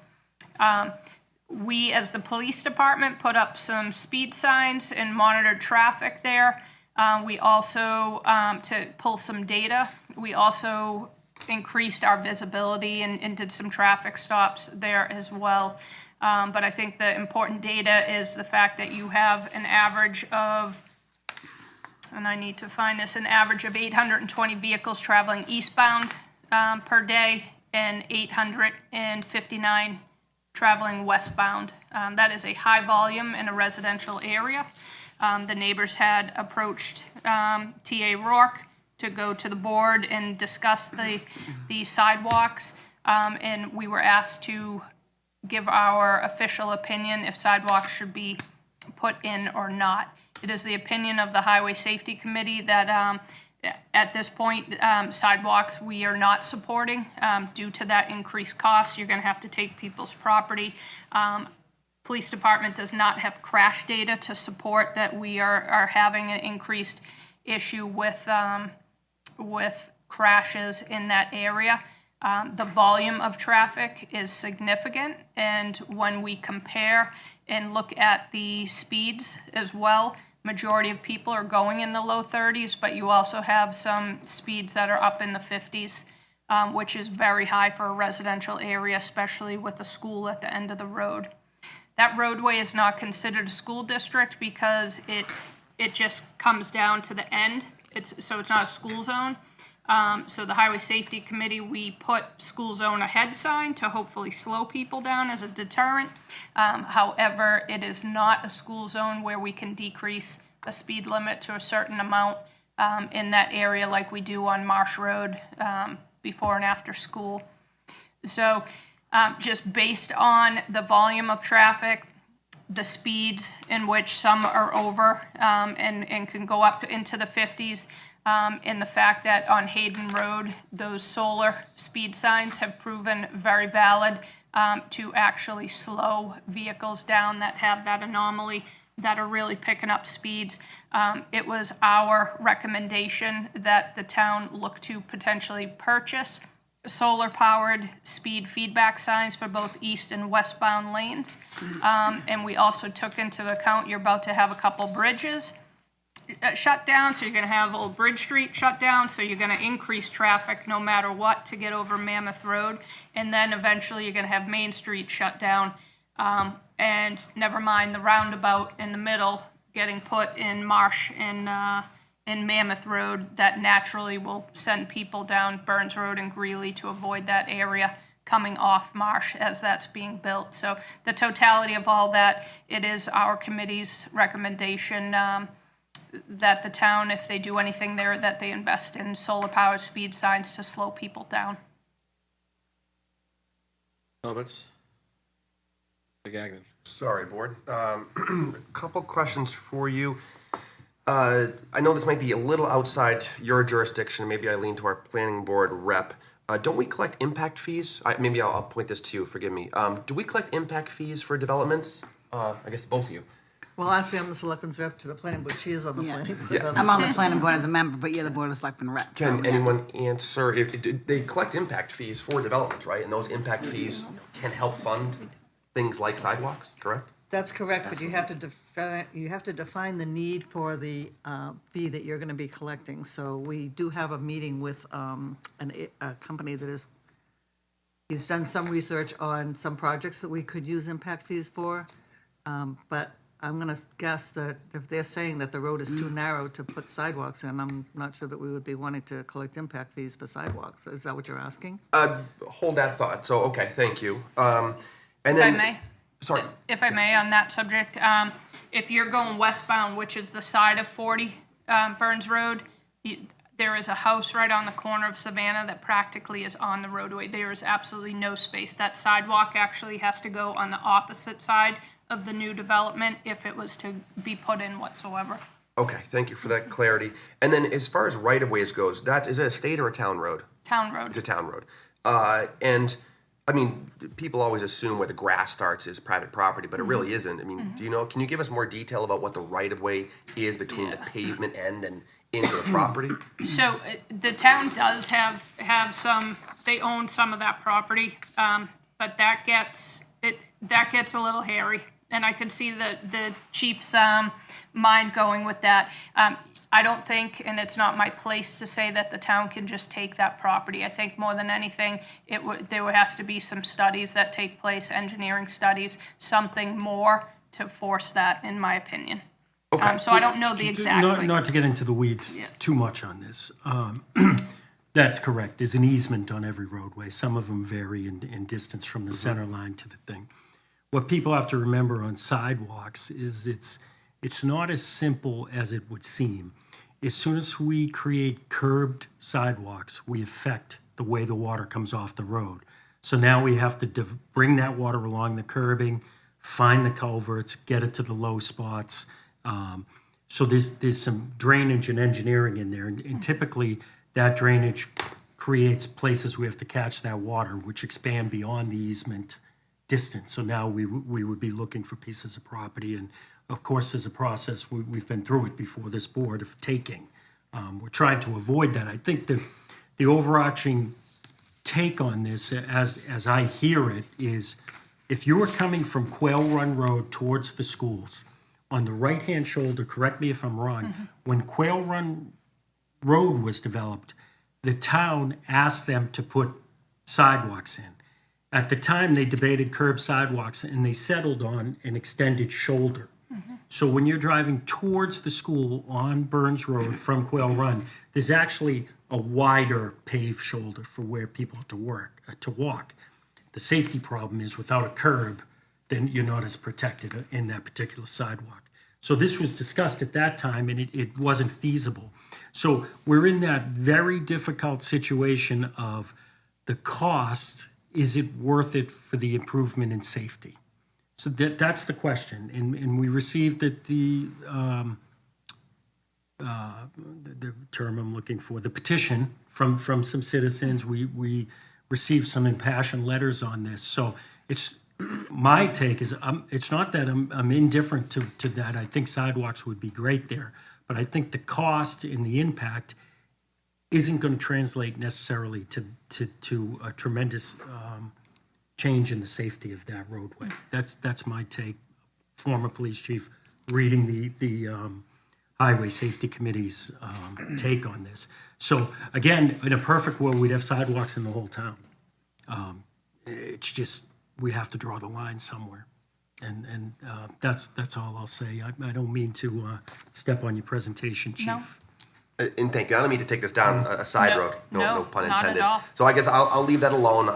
We, as the police department, put up some speed signs and monitored traffic there. We also, to pull some data, we also increased our visibility and did some traffic stops there as well. But I think the important data is the fact that you have an average of, and I need to find this, an average of 820 vehicles traveling eastbound per day and 859 traveling westbound. That is a high volume in a residential area. The neighbors had approached TA Rourke to go to the board and discuss the sidewalks, and we were asked to give our official opinion if sidewalks should be put in or not. It is the opinion of the Highway Safety Committee that at this point, sidewalks we are not supporting due to that increased cost. You're going to have to take people's property. Police department does not have crash data to support that we are having an increased issue with crashes in that area. The volume of traffic is significant, and when we compare and look at the speeds as well, majority of people are going in the low 30s, but you also have some speeds that are up in the 50s, which is very high for a residential area, especially with a school at the end of the road. That roadway is not considered a school district because it just comes down to the end. So it's not a school zone. So the Highway Safety Committee, we put school zone ahead sign to hopefully slow people down as a deterrent. However, it is not a school zone where we can decrease the speed limit to a certain amount in that area like we do on Marsh Road before and after school. So just based on the volume of traffic, the speeds in which some are over and can go up into the 50s, and the fact that on Hayden Road, those solar speed signs have proven very valid to actually slow vehicles down that have that anomaly, that are really picking up speeds. It was our recommendation that the town look to potentially purchase solar-powered speed feedback signs for both east and westbound lanes. And we also took into account you're about to have a couple bridges shut down, so you're going to have Old Bridge Street shut down, so you're going to increase traffic no matter what to get over Mammoth Road, and then eventually you're going to have Main Street shut down, and never mind the roundabout in the middle getting put in Marsh and in Mammoth Road that naturally will send people down Burns Road and Greeley to avoid that area coming off Marsh as that's being built. So the totality of all that, it is our committee's recommendation that the town, if they do anything there, that they invest in solar-powered speed signs to slow people down. Comments? Gagnon. Sorry, board. A couple questions for you. I know this might be a little outside your jurisdiction. Maybe I lean to our planning board rep. Don't we collect impact fees? Maybe I'll point this to you. Forgive me. Do we collect impact fees for developments? I guess both of you. Well, actually, I'm the selectman's rep to the planning board. She is on the planning board. Yeah. I'm on the planning board as a member, but you're the board of selectmen rep. Can so, yeah. anyone answer, if, they collect impact fees for developments, right? And those impact fees can help fund things like sidewalks, correct? That's correct, but you have to define the need for the fee that you're going to be collecting. So we do have a meeting with a company that is, he's done some research on some projects that we could use impact fees for. But I'm going to guess that if they're saying that the road is too narrow to put sidewalks in, I'm not sure that we would be wanting to collect impact fees for sidewalks. Is that what you're asking? Hold that thought. So, okay, thank you. And If then, I may, sorry. if I may, on that subject, if you're going westbound, which is the side of 40 Burns Road, there is a house right on the corner of Savannah that practically is on the roadway. There is absolutely no space. That sidewalk actually has to go on the opposite side of the new development if it was to be put in whatsoever. Okay, thank you for that clarity. And then as far as right-of-ways goes, is it a state or a town road? Town road. It's a town road. And, I mean, people always assume where the grass starts is private property, but it really isn't. I mean, do you know, can you give us more detail about what the right-of-way is between the pavement end and into the property? So the town does have some, they own some of that property, but that gets a little hairy. And I could see the chief's mind going with that. I don't think, and it's not my place to say that the town can just take that property. I think more than anything, there has to be some studies that take place, engineering studies, something more to force that, in my opinion. Okay. So I don't know the exact. Not to get into the weeds too much on this. That's correct. There's an easement on every roadway. Some of them vary in distance from the center line to the thing. What people have to remember on sidewalks is it's not as simple as it would seem. As soon as we create curbed sidewalks, we affect the way the water comes off the road. So now we have to bring that water along the curbing, find the culverts, get it to the low spots. So there's some drainage and engineering in there. And typically that drainage creates places we have to catch that water, which expand beyond the easement distance. So now we would be looking for pieces of property. And of course, there's a process, we've been through it before this board, of taking. We're trying to avoid that. I think the overarching take on this, as I hear it, is if you were coming from Quail Run Road towards the schools, on the right-hand shoulder, correct me if I'm wrong, when Quail Run Road was developed, the town asked them to put sidewalks in. At the time, they debated curb sidewalks, and they settled on an extended shoulder. So when you're driving towards the school on Burns Road from Quail Run, there's actually a wider paved shoulder for where people have to walk. The safety problem is without a curb, then you're not as protected in that particular sidewalk. So this was discussed at that time, and it wasn't feasible. So we're in that very difficult situation of the cost. Is it worth it for the improvement in safety? So that's the question. And we received the term I'm looking for, the petition from some citizens. We received some impassioned letters on this. So it's my take is it's not that I'm indifferent to that. I think sidewalks would be great there, but I think the cost and the impact isn't going to translate necessarily to a tremendous change in the safety of that roadway. That's my take. Former police chief reading the Highway Safety Committee's take on this. So again, in a perfect world, we'd have sidewalks in the whole town. It's just we have to draw the line somewhere, and that's all I'll say. I don't mean to step on your presentation, Chief. No. And thank you. I don't mean to take this down a side road. No pun not intended. at all. So I guess I'll leave that alone.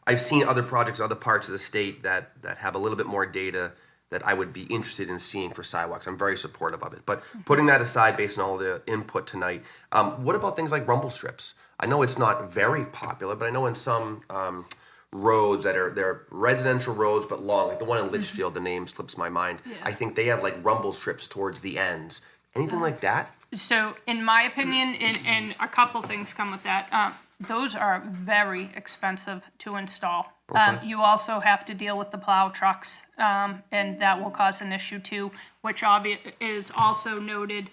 I've seen other projects, other parts of the state that have a little bit more data that I would be interested in seeing for sidewalks. I'm very supportive of it. But putting that aside, based on all the input tonight, what about things like rumble strips? I know it's not very popular, but I know in some roads they're residential roads but long, like the one in Litchfield, the name slips my mind. Yeah. I think they have like rumble strips towards the ends. Anything like that? So in my opinion, and a couple things come with that. those are very expensive to install. Okay. You also have to deal with the plow trucks, and that will cause an issue too, which is also noted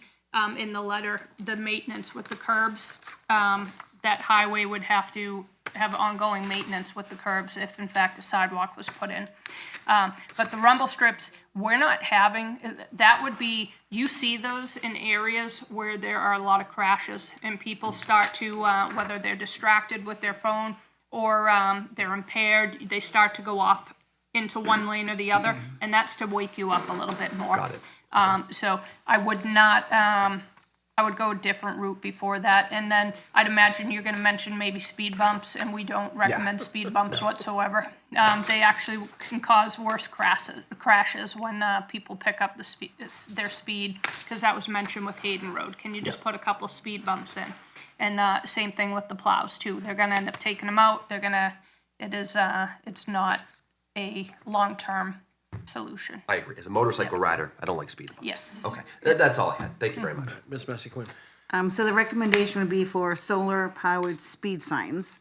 in the letter, the maintenance with the curbs. That highway would have to have ongoing maintenance with the curbs if in fact a sidewalk was put in. But the rumble strips, we're not having, that would be, you see those in areas where there are a lot of crashes and people start to, whether they're distracted with their phone or they're impaired, they start to go off into one lane or the other, and that's to wake you up a little bit more. Got it. So I would not, I would go a different route before that. And then I'd imagine you're gonna mention maybe speed bumps, and we don't recommend speed bumps whatsoever. They actually can cause worse crashes when people pick up their speed, because that was mentioned with Hayden Road. Can you just put a couple of speed bumps in? And same thing with the plows too. They're gonna end up taking them out. It's not a long-term solution. I agree. As a motorcycle rider, I don't like speed bumps. Yes. Okay, that's all I had. Thank you very much. Ms. Massey Quinn. So the recommendation would be for solar-powered speed signs.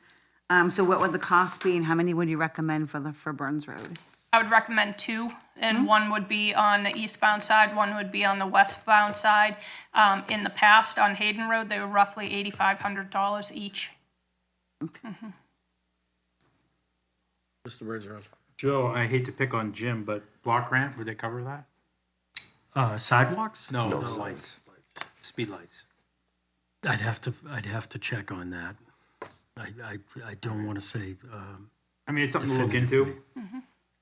So what would the cost be, and how many would you recommend for Burns Road? I would recommend 2, and one would be on the eastbound side, one would be on the westbound side. In the past, on Hayden Road, they were roughly $8,500 each. Okay. Mr. Bergeron. Joe, I hate to pick on Jim, but block grant, would they cover that? Sidewalks? No, lights. Speed lights. I'd have to check on that. I don't want to say. I mean, it's something to look into.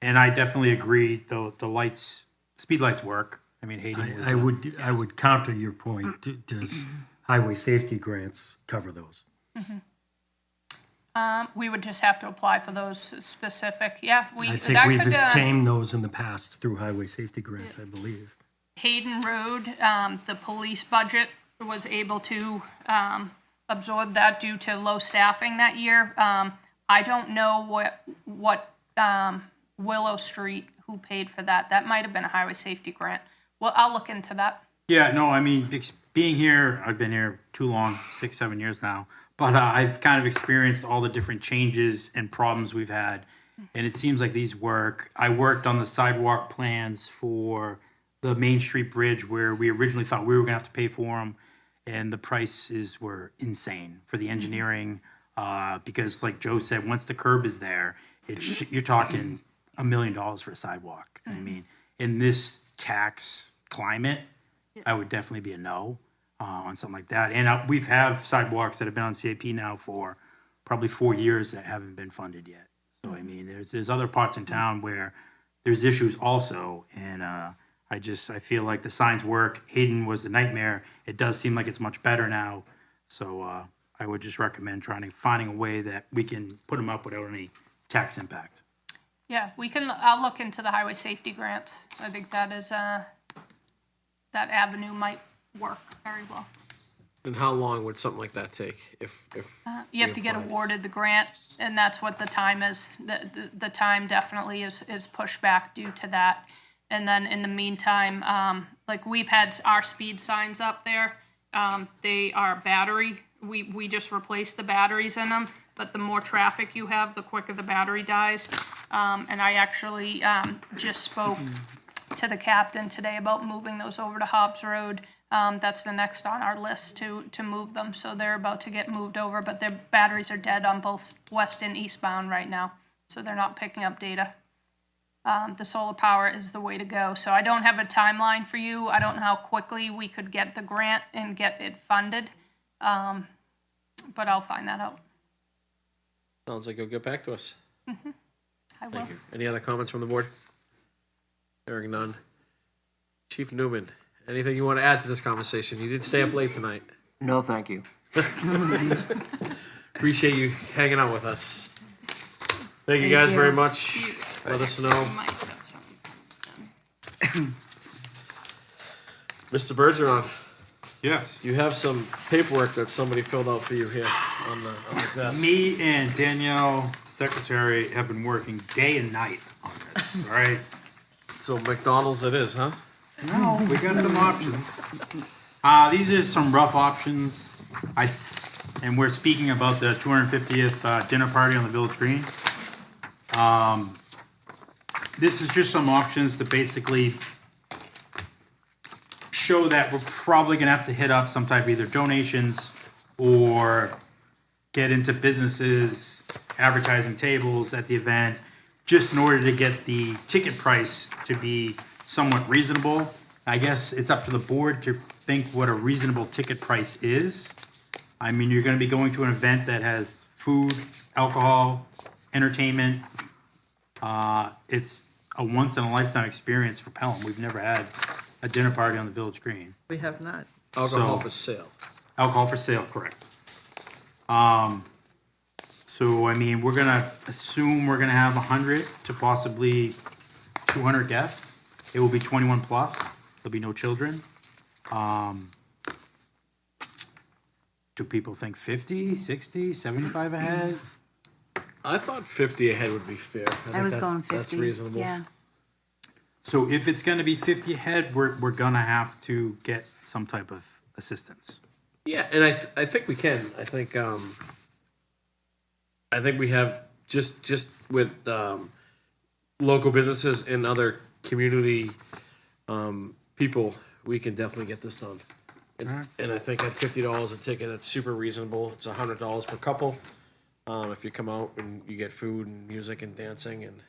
And I definitely agree, the lights, speed lights work. I mean, Hayden was. I would counter your point. Does highway safety grants cover those? We would just have to apply for those specific, I think we've obtained those in the past through highway safety grants, I believe. Hayden Road, the police budget was able to absorb that due to low staffing that year. I don't know what Willow Street, who paid for that. That might have been a highway safety grant. Well, I'll look into that. Yeah, no, I mean, being here, I've been here too long, 6, 7 years now. But I've kind of experienced all the different changes and problems we've had. And it seems like these work. I worked on the sidewalk plans for the Main Street Bridge, where we originally thought we were going to have to pay for them. And the prices were insane for the engineering. Because like Joe said, once the curb is there, you're talking $1 million for a sidewalk. I mean, in this tax climate, I would definitely be a no. On something like that. And we've have sidewalks that have been on CIP now for probably 4 years that haven't been funded yet. So, I mean, there's other parts in town where there's issues also. And I feel like the signs work. Hayden was a nightmare. It does seem like it's much better now. So I would just recommend finding a way that we can put them up without any tax impact. Yeah, I'll look into the highway safety grants. I think that is, that avenue might work very well. And how long would something like that take if You have to get awarded the grant, and that's what the time is. The time definitely is pushed back due to that. And then in the meantime, like we've had our speed signs up there. They are battery. We just replaced the batteries in them, but the more traffic you have, the quicker the battery dies. And I actually just spoke to the captain today about moving those over to Hobbs Road. That's the next on our list to move them. So they're about to get moved over, but their batteries are dead on both west and eastbound right now. So they're not picking up data. The solar power is the way to go. So I don't have a timeline for you. I don't know how quickly we could get the grant and get it funded. But I'll find that out. Sounds like you'll get back to us. I will. Thank you. Any other comments from the board? Hearing none. Chief Newman, anything you want to add to this conversation? You did stay up late tonight. No, thank you. Appreciate you hanging out with us. Thank you guys very much. Let us know. Mr. Bergeron. Yes. You have some paperwork that somebody filled out for you here on the desk. Me and Danielle, secretary, have been working day and night on this, all right? So McDonald's it is, huh? No, we got some options. These are some rough options. and we're speaking about the 250th dinner party on the Village Green. This is just some options to basically show that we're probably gonna have to hit up some type of either donations or get into businesses advertising tables at the event, just in order to get the ticket price to be somewhat reasonable. I guess it's up to the board to think what a reasonable ticket price is. I mean, you're gonna be going to an event that has food, alcohol, entertainment. It's a once-in-a-lifetime experience for Pelham. We've never had a dinner party on the Village Green. We have not. Alcohol So- for sale. Alcohol for sale, correct. So, I mean, we're gonna assume we're gonna have 100 to possibly 200 guests. It will be 21 plus. There'll be no children. Do people think 50, 60, 75 a head? I thought 50 a head would be fair. I was think going That's 50. reasonable. Yeah. So if it's gonna be 50 a head, we're gonna have to get some type of assistance. Yeah, and I think we can. I think we have just with local businesses and other community people, we can definitely get this done. And I think at $50 a ticket, that's super reasonable. It's $100 per couple. If you come out and you get food and music and dancing, and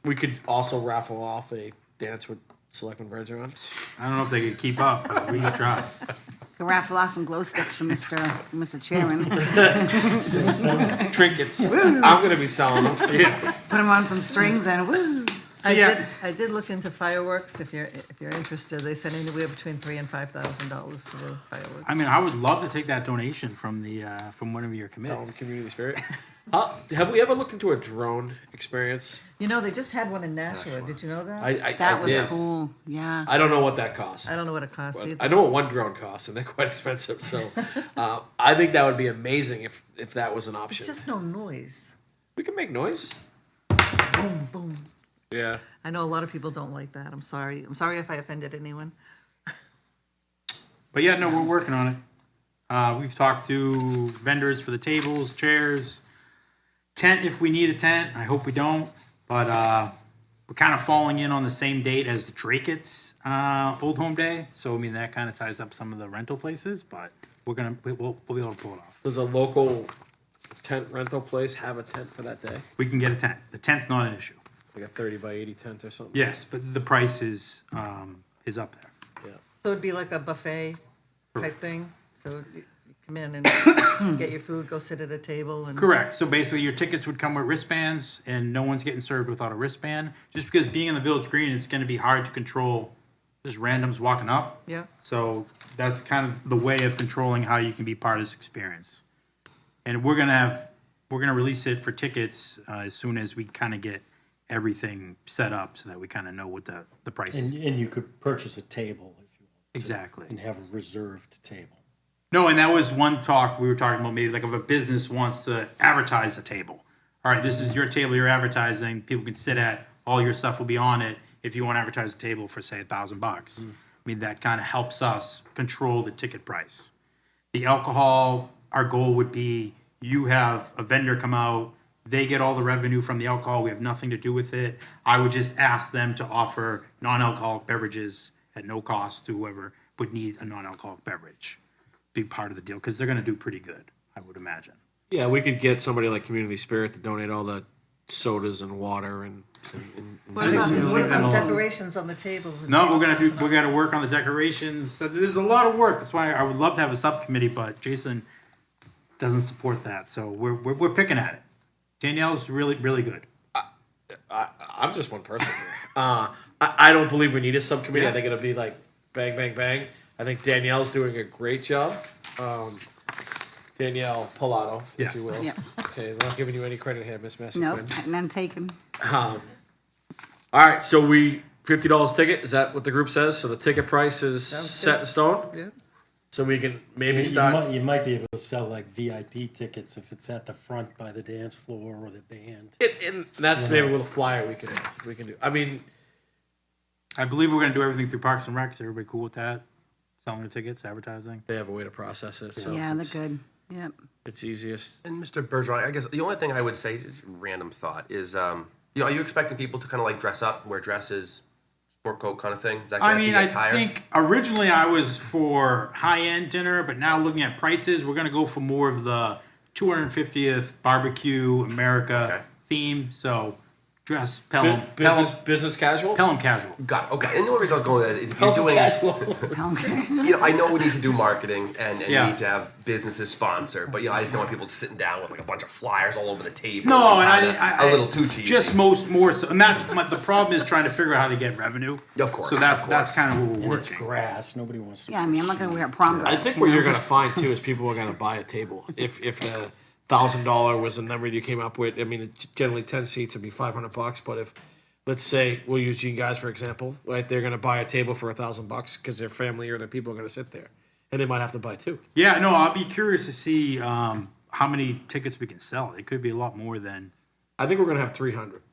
we could also raffle off a dance with Selectmen Bergeron. I don't know if they could keep up, but we can try. Can raffle off some glow sticks for Mr. Chairman. Trinkets. Woo. I'm gonna be selling them. Yeah. Put them on some strings and woo. I did look into fireworks, if you're interested. They said anywhere between $3,000 and $5,000 to do fireworks. I mean, I would love to take that donation from from one of your committees. Community spirit. Have we ever looked into a drone experience? You know, they just had one in Nashua. Did you know that? That was did. cool. Yeah. I don't know what that costs. I don't know what it costs either. I know what one drone costs, and they're quite expensive. So I think that would be amazing if that was an option. It's just no noise. We can make noise. Boom, boom. Yeah. I know a lot of people don't like that. I'm sorry. I'm sorry if I offended anyone. But yeah, no, we're working on it. We've talked to vendors for the tables, chairs, tent if we need a tent. I hope we don't, but we're kind of falling in on the same date as the Drakett's Old Home Day, so I mean that kind of ties up some of the rental places. But we'll be able to pull it off. Does a local tent rental place have a tent for that day? We can get a tent. The tent's not an issue. Like a 30 by 80 tent or something? Yes, but the price is up there. Yeah. So it'd be like a buffet type thing? So you come in and get your food, go sit at a table and... Correct. So basically, your tickets would come with wristbands, and no one's getting served without a wristband. Just because being in the Village Green, it's going to be hard to control just randoms walking up. Yeah. So that's kind of the way of controlling how you can be part of this experience. And we're gonna release it for tickets as soon as we kind of get everything set up, so that we kind of know what the price is. And you could purchase a table if you want. Exactly. And have a reserved table. No, and that was one talk we were talking about, maybe like if a business wants to advertise a table. All right, this is your table you're advertising, people can sit at, all your stuff will be on it. If you want to advertise a table for say $1,000, I mean, that kind of helps us control the ticket price. The alcohol, our goal would be you have a vendor come out, they get all the revenue from the alcohol, we have nothing to do with it. I would just ask them to offer non-alcoholic beverages at no cost to whoever would need a non-alcoholic beverage. Be part of the deal, because they're going to do pretty good, I would imagine. Yeah, we could get somebody like Community Spirit to donate all the sodas and water and What about juices. decorations on the tables? And No, we're tables gonna work on the decorations. So there's a lot of work. That's why I would love to have a subcommittee, but Jason doesn't support that. So we're picking at it. Danielle's really good. I'm just one person here. I don't believe we need a subcommittee. Yeah. I think it'll be like bang, bang, bang. I think Danielle's doing a great job. Danielle Pilato, if you will. Yeah. Okay, I'm not giving you any credit here, Miss Massey. Nope, none taken. All right, so we $50 ticket. Is that what the group says? So the ticket price is set in stone. Yeah. So we can maybe start. You might be able to sell like VIP tickets if it's at the front by the dance floor or the band. And that's maybe with a flyer we can do. I mean, I believe we're gonna do everything through Parks and Rec. Is everybody cool with that? selling the tickets, advertising. They have a way to process it, so. Yeah, they're it's- good. Yep. It's easiest. And Mr. Bergeron, I guess the only thing I would say, just random thought, is, are you expecting people to kind of like dress up, wear dresses, sport coat kind of thing? Is that I gonna mean, get I tired? think originally I was for high-end dinner, but now looking at prices, we're gonna go for more of the 250th barbecue America theme. So dress Pelham, Business casual? Pelham casual. Got it. Okay. And the only reason I was going with that is if you're doing, I know we need to do marketing and Yeah. we need to have businesses sponsor, but I just don't want people sitting down with like a bunch of flyers all over the table. No, and I kinda didn't. a little too cheesy. Just more so, and the problem is trying to figure out how to get revenue. Of course. So that's kind of what we're And it's working. grass, nobody wants to. Yeah, I mean, I'm not gonna wear a prom dress. I think you what know? you're gonna find too is people are gonna buy a table. If the $1,000 was the number you came up with, I mean, it's generally 10 seats would be $500. But if, let's say, we'll use Gene Guys for example, right? They're gonna buy a table for $1,000 because their family or their people are gonna sit there, and they might have to buy two. Yeah, no, I'll be curious to see how many tickets we can sell. It could be a lot more than. I think we're gonna have 300.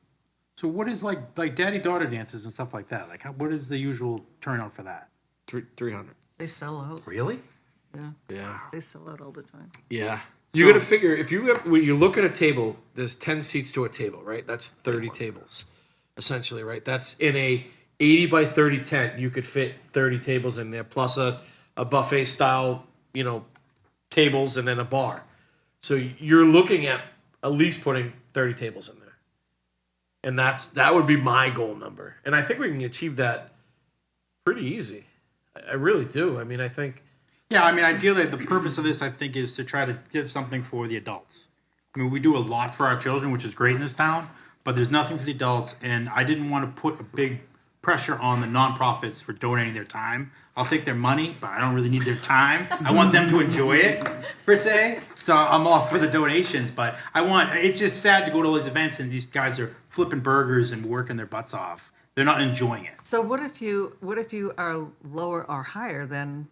So what is like daddy-daughter dances and stuff like that? Like, what is the usual turnout for that? 300. They sell out. Really? Yeah. Yeah. They sell out all the time. Yeah. You got to figure when you look at a table, there's 10 seats to a table, right? That's 30 tables, essentially, right? That's in a 80 by 30 tent. You could fit 30 tables in there, plus a buffet style, tables and then a bar. So you're looking at least putting 30 tables in there, and that would be my goal number. And I think we can achieve that pretty easy. I really do. I mean, I think. Yeah, I mean, ideally, the purpose of this, I think, is to try to give something for the adults. I mean, we do a lot for our children, which is great in this town, but there's nothing for the adults, and I didn't want to put a big pressure on the nonprofits for donating their time. I'll take their money, but I don't really need their time. I want them to enjoy it, per se. So I'm all for the donations, but it's just sad to go to all these events and these guys are flipping burgers and working their butts off. They're not enjoying it. So what if you are lower or higher than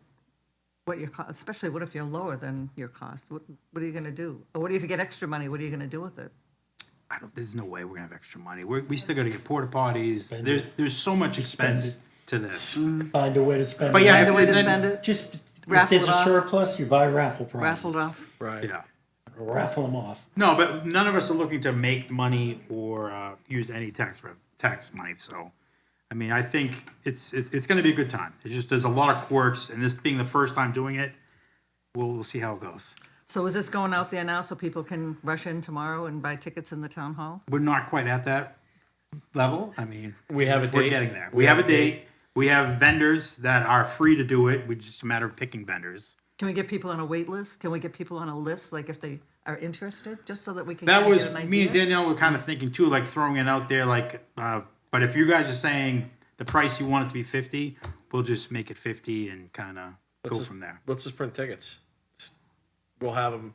what your cost, especially what if you're lower than your cost? What are you going to do? Or what if you get extra money? What are you going to do with it? There's no way we're gonna have extra money. We still got to get porta potties. There's so much expense to this. Find a way to spend it. But yeah, Find a if way to there's spend it. Just if Raffle there's it a off. surplus, you buy raffle prizes. Raffled off. Right. Yeah. Raffle them off. No, but none of us are looking to make money or use any tax money. So, I mean, I think it's going to be a good time. It's just there's a lot of quirks, and this being the first time doing it, we'll see how it goes. So is this going out there now so people can rush in tomorrow and buy tickets in the town hall? We're not quite at that level. I mean, We have a we're date. getting there. We have a date. We have vendors that are free to do it. It's just a matter of picking vendors. Can we get people on a wait list? Can we get people on a list, like if they are interested, just so that we can That kinda was get an idea? me and Danielle were kind of thinking too, like throwing it out there, like. But if you guys are saying the price you want it to be 50, we'll just make it 50 and kind of go from there. Let's just print tickets. We'll have them.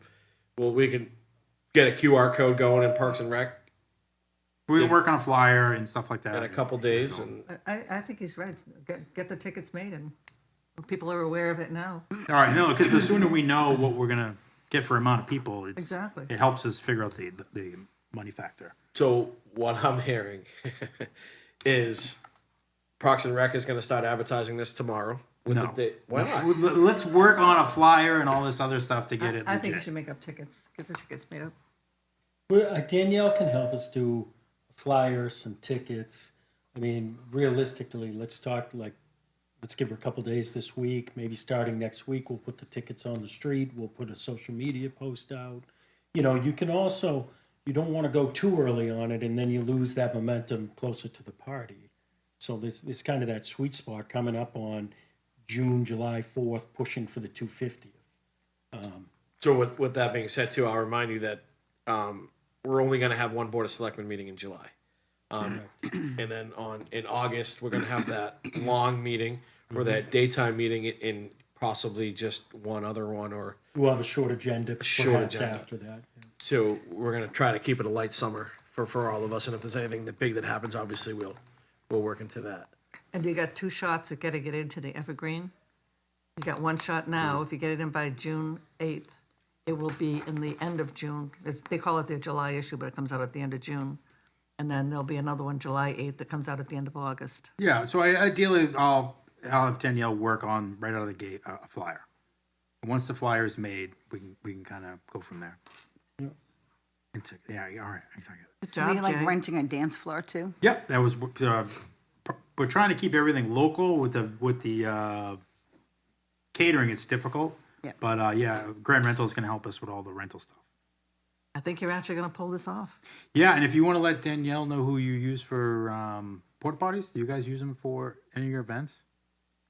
Well, we can get a QR code going in Parks and Rec We can work on a flyer and stuff like that. in a couple days, and I think he's right. Get the tickets made, and people are aware of it now. All right, no, because the sooner we know what we're gonna get for amount of people, Exactly. it helps us figure out the money factor. so what I'm hearing is Parks and Rec is going to start advertising this tomorrow. With No. the date. Why not? Let's work on a flyer and all this other stuff to get it I think you legit. should make up tickets. Get the tickets made up. Danielle can help us do flyers, some tickets. I mean, realistically, let's give her a couple days this week. Maybe starting next week, we'll put the tickets on the street. We'll put a social media post out. You can also, you don't want to go too early on it, and then you lose that momentum closer to the party. So there's kind of that sweet spot coming up on July 4th, pushing for the 250th. So with that being said, too, I'll remind you that we're only going to have one Board of Selectmen meeting in July. And then in August, we're going to have that long meeting or that daytime meeting in possibly just one other one or We'll have a short agenda perhaps after that. So we're going to try to keep it a light summer for all of us. And if there's anything big that happens, obviously we'll work into that. And you got 2 shots at getting it into the Evergreen. You got 1 shot now. If you get it in by June 8th, it will be in the end of June. They call it their July issue, but it comes out at the end of June. And then there'll be another one July 8th that comes out at the end of August. Yeah, so ideally, I'll have Danielle work on, right out of the gate, a flyer. And once the flyer is made, we can kind of go from there. Yeah, all right. I get it. Good Are you job, like Jay. renting a dance floor too? Yep, that was, we're trying to keep everything local with the catering, it's difficult. Yeah. But, yeah, Grand Rental is gonna help us with all the rental stuff. I think you're actually gonna pull this off. Yeah, and if you want to let Danielle know who you use for porta potties, do you guys use them for any of your events?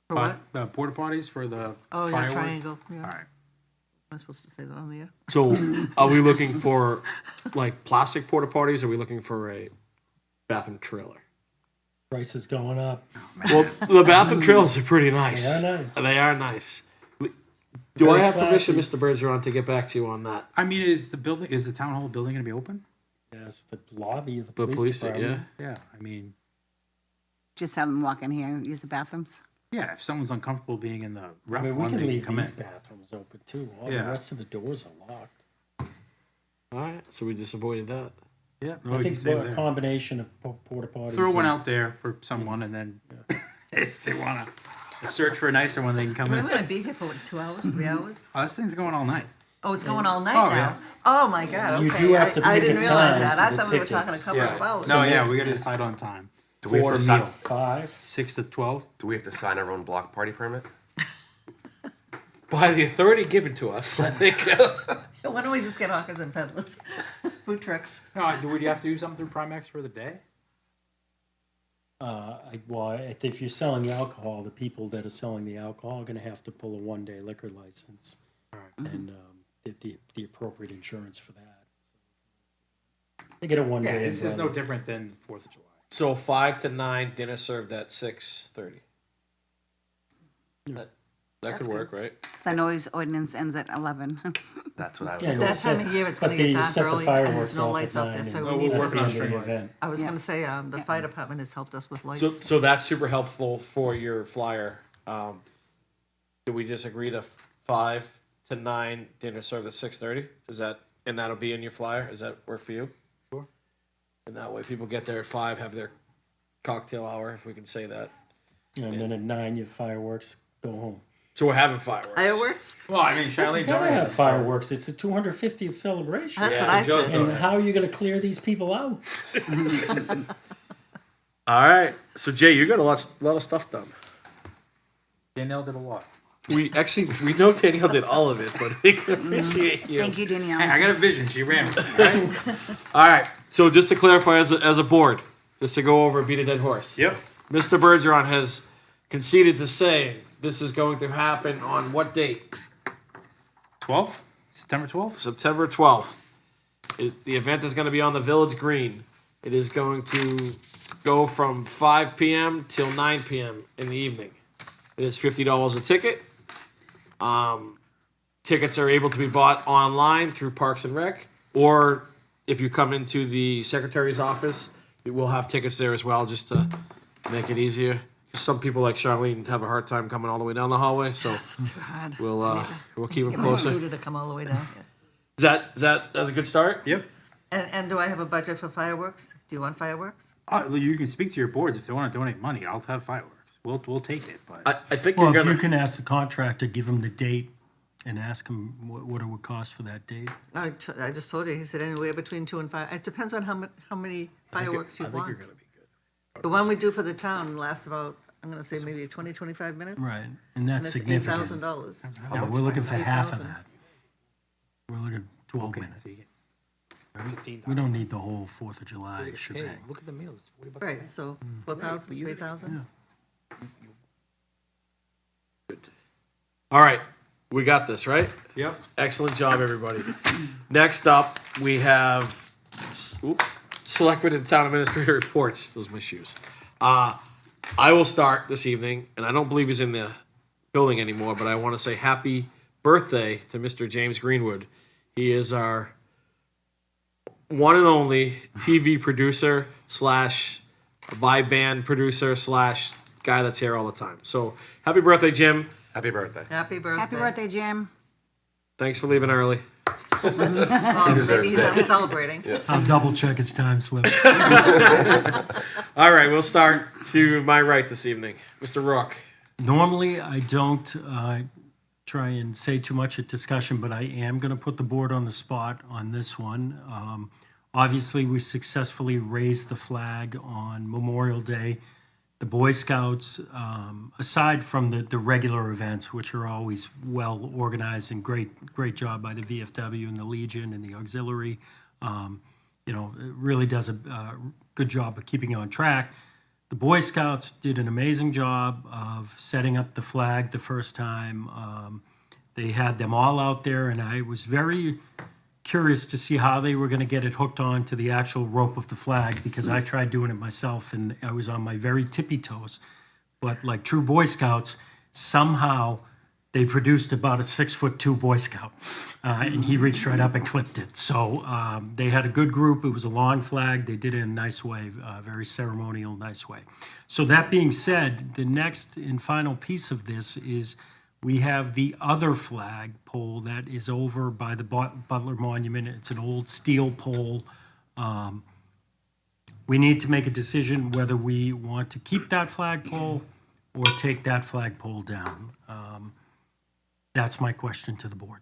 For what? Porta potties for the Oh, yeah, fireworks? triangle, yeah. All right. Am I supposed to say that on the air? So, are we looking for like plastic porta potties? Or are we looking for a bathroom trailer? Price is going up. Well, the bathroom trailers are pretty nice. They are nice. They are nice. Do Very I have permission, classy. Mr. Bergeron, to get back to you on that? I mean, is the town hall building gonna be open? Yes, the lobby of the The police police, department. Yeah, I mean, Just have them walk in here and use the bathrooms? yeah, if someone's uncomfortable being in the I rough mean, we one, can they can leave come in. these bathrooms open too. All Yeah. the rest of the doors are locked. All right, so we just avoided that. Yeah, no, I we think can stay a there. combination of porta potties. Throw one and- out there for someone, and then if they wanna search for a nicer one, they can come We're in. gonna be here for what, 2 hours, 3 hours? Oh, this thing's going all night. Oh, it's going all night Oh, now? yeah. Oh, my God, You okay. do have to I make didn't a realize time that. for I the thought we were talking a tickets. couple Yeah. of hours. No, yeah, we gotta decide on time. Do we have For to a sign, meal. 6 to 12. do we have to sign our own block party permit? By the authority given to us, I think. Why don't we just get hawkers and peddlers? Food trucks. No, would you have to do something through Primex for the day? If you're selling the alcohol, the people that are selling the alcohol are going to have to pull a one-day liquor license and get the appropriate insurance for that. They get a Yeah, one-day. this is no different than 4th of July. So 5 to 9, dinner served at 6:30. That could work, right? Because I know his ordinance ends at 11. That's what I was Yeah, going That to time say. of year, it's But gonna get they dark set the early and fireworks there's no off lights at out there, 9 so and we we're need that's to. working the on end of the string lights. event. I was Yeah. gonna say, the fire department has helped us with lights. So that's super helpful for your flyer. Do we just agree to 5 to 9, dinner served at 6:30? And that'll be in your flyer? Does that work for you? Sure. And that way people get there at 5, have their cocktail hour, if we can say that. And then at 9, your fireworks go home. So we're having fireworks. Fireworks? Well, I mean, Charlene You gotta Dory have fireworks. It's a 250th celebration. That's Yeah, what I Joe's said. doing And how are you going to clear these people out? All right. So Jay, you got a lot of stuff done. Danielle did a lot. We know Danielle did all of it, but we can appreciate you. Thank you, Danielle. Hey, I got a vision. She ran with it, right? All right. So just to clarify, as a board, just to go over and beat a dead horse. Yep. Mr. Bergeron has conceded to say this is going to happen on what date? 12th? September 12th? September 12th. The event is going to be on the Village Green. It is going to go from 5 p.m. till 9 p.m. in the evening. It is $50 a ticket. Tickets are able to be bought online through Parks and Rec, or if you come into the secretary's office, we will have tickets there as well, just to make it easier. Some people like Charlene have a hard time coming all the way down the hallway, so It's too hard. we'll keep them Get my closer. scooter to come all the way down. That's a good start? Yep. And do I have a budget for fireworks? Do you want fireworks? You can speak to your boards if they want to donate money. I'll have fireworks. We'll take it. But I think Well, you're if gonna. you can ask the contractor, give him the date and ask him what it would cost for that date. I just told you, he said anywhere between 2 and 5. It depends on how many fireworks you I think want. you're gonna be good. The one we do for the town lasts about, I'm gonna say maybe 20, 25 minutes. Right, and And that's it's significant. $8,000. Yeah, we're looking for half of 8,000. that. We're looking at 12 okay, minutes. so you get We don't need the whole 4th of July Hey, shebang. look at the meals. It's $40 Right, so 4,000, 3,000? All right, we got this, right? Yep. Excellent job, everybody. Next up, we have Selectmen and Town Administrator reports. Those are my shoes. I will start this evening, and I don't believe he's in the building anymore, but I want to say happy birthday to Mr. James Greenwood. He is our one and only TV producer / vibe band producer / guy that's here all the time. So happy birthday, Jim. Happy birthday. Happy birthday. Happy birthday, Jim. Thanks for leaving early. Well, maybe he's not celebrating. I'll double check his time slip. All right, we'll start to my right this evening. Mr. Rook. Normally, I don't try and say too much at discussion, but I am going to put the board on the spot on this one. Obviously, we successfully raised the flag on Memorial Day. The Boy Scouts, aside from the regular events, which are always well organized and great job by the VFW and the Legion and the Auxiliary, it really does a good job of keeping on track. The Boy Scouts did an amazing job of setting up the flag the first time. They had them all out there, and I was very curious to see how they were going to get it hooked on to the actual rope of the flag, because I tried doing it myself and I was on my very tippy toes. But like true Boy Scouts, somehow they produced about a 6'2" Boy Scout, and he reached right up and clipped it. So they had a good group. It was a long flag. They did it in a nice way, very ceremonial, nice way. So that being said, the next and final piece of this is we have the other flag pole that is over by the Butler Monument. It's an old steel pole. We need to make a decision whether we want to keep that flagpole or take that flagpole down. That's my question to the board.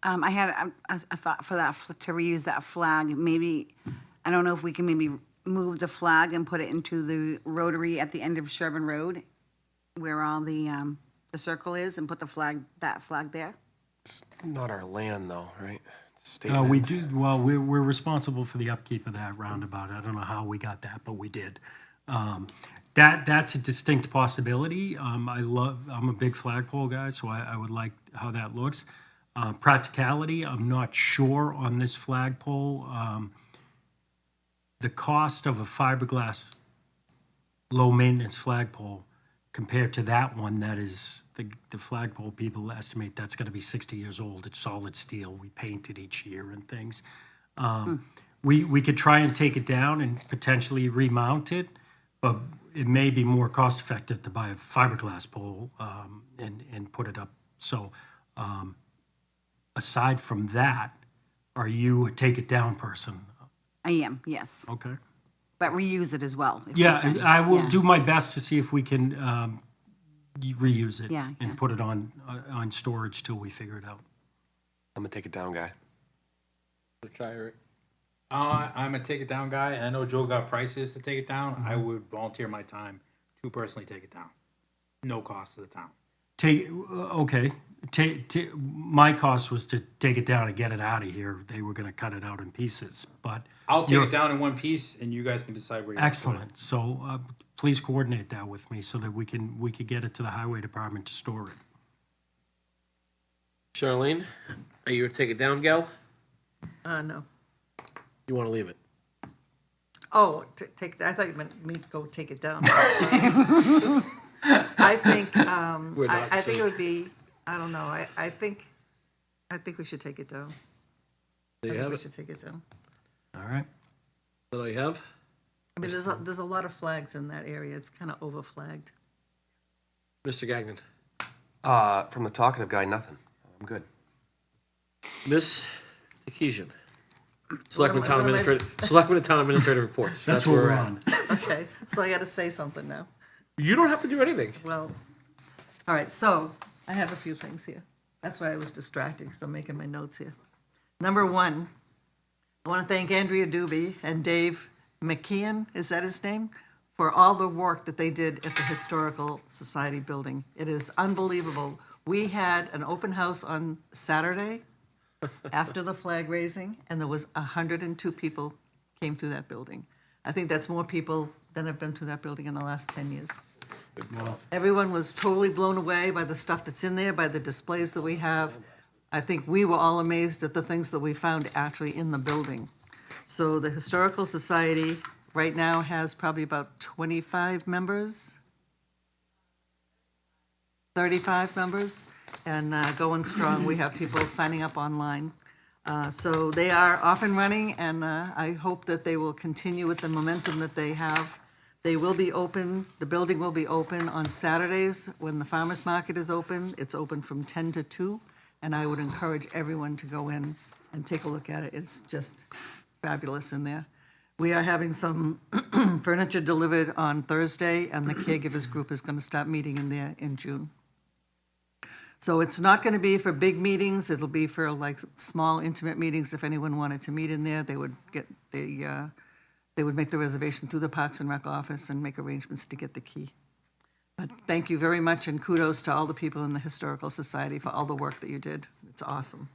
I had a thought for that, to reuse that flag. Maybe, I don't know if we can maybe move the flag and put it into the rotary at the end of Sherburne Road, where all the circle is, and put that flag there. It's not our land though, right? State We land. do, well, we're responsible for the upkeep of that roundabout. I don't know how we got that, but we did. That's a distinct possibility. I'm a big flagpole guy, so I would like how that looks. Practicality, I'm not sure on this flagpole. The cost of a fiberglass low maintenance flagpole compared to that one, that is the flagpole, people estimate that's going to be 60 years old. It's solid steel. We paint it each year and things. We could try and take it down and potentially remount it, but it may be more cost effective to buy a fiberglass pole and put it up. So aside from that, are you a take it down person? I am, yes. Okay. But reuse it as well. if we Yeah, can. I will Yeah. do my best to see if we can reuse it Yeah, and put it on storage till we figure it out. I'm gonna take it down, guy. I'm a take it down guy, and I know Joe got prices to take it down. I would volunteer my time to personally take it down. No cost to the town. My cost was to take it down and get it out of here. They were going to cut it out in pieces, but I'll take it down in one piece, and you guys can decide where you excellent. So please coordinate that with me so that we could get it to the highway department to store it. Charlene, are you a take it down gal? No. You want to leave it? Oh, I thought you meant me to go take it down. I think, We're not I think safe. it would be, I don't know, I think we should take it down. There you I think have we it. should take it down. All right. That all you have? I mean, there's a lot of flags in that area. It's kind of over-flagged. Mr. Gagnon. From the talkative guy, nothing. I'm good. Miss Keesian. Selectmen What Town am I- Administrator. Selectmen and Town Administrator reports. That's what where we're at. on. Okay, so I got to say something now. You don't have to do anything. Well, all right, so I have a few things here. That's why I was distracted, because I'm making my notes here. Number one, I want to thank Andrea Doobie and Dave McKeon, is that his name? For all the work that they did at the Historical Society building. It is unbelievable. We had an open house on Saturday after the flag raising, and there was 102 people came through that building. I think that's more people than have been through that building in the last 10 years. Everyone was totally blown away by the stuff that's in there, by the displays that we have. I think we were all amazed at the things that we found actually in the building. So the Historical Society right now has probably about 25 members, 35 members, and going strong. We have people signing up online. So they are off and running, and I hope that they will continue with the momentum that they have. They will be open, the building will be open on Saturdays when the farmer's market is open. It's open from 10 to 2, and I would encourage everyone to go in and take a look at it. It's just fabulous in there. We are having some furniture delivered on Thursday, and the caregivers group is going to start meeting in there in June. So it's not going to be for big meetings. It'll be for like small, intimate meetings. If anyone wanted to meet in there, they would make the reservation through the Parks and Rec office and make arrangements to get the key. But thank you very much, and kudos to all the people in the Historical Society for all the work that you did. It's awesome.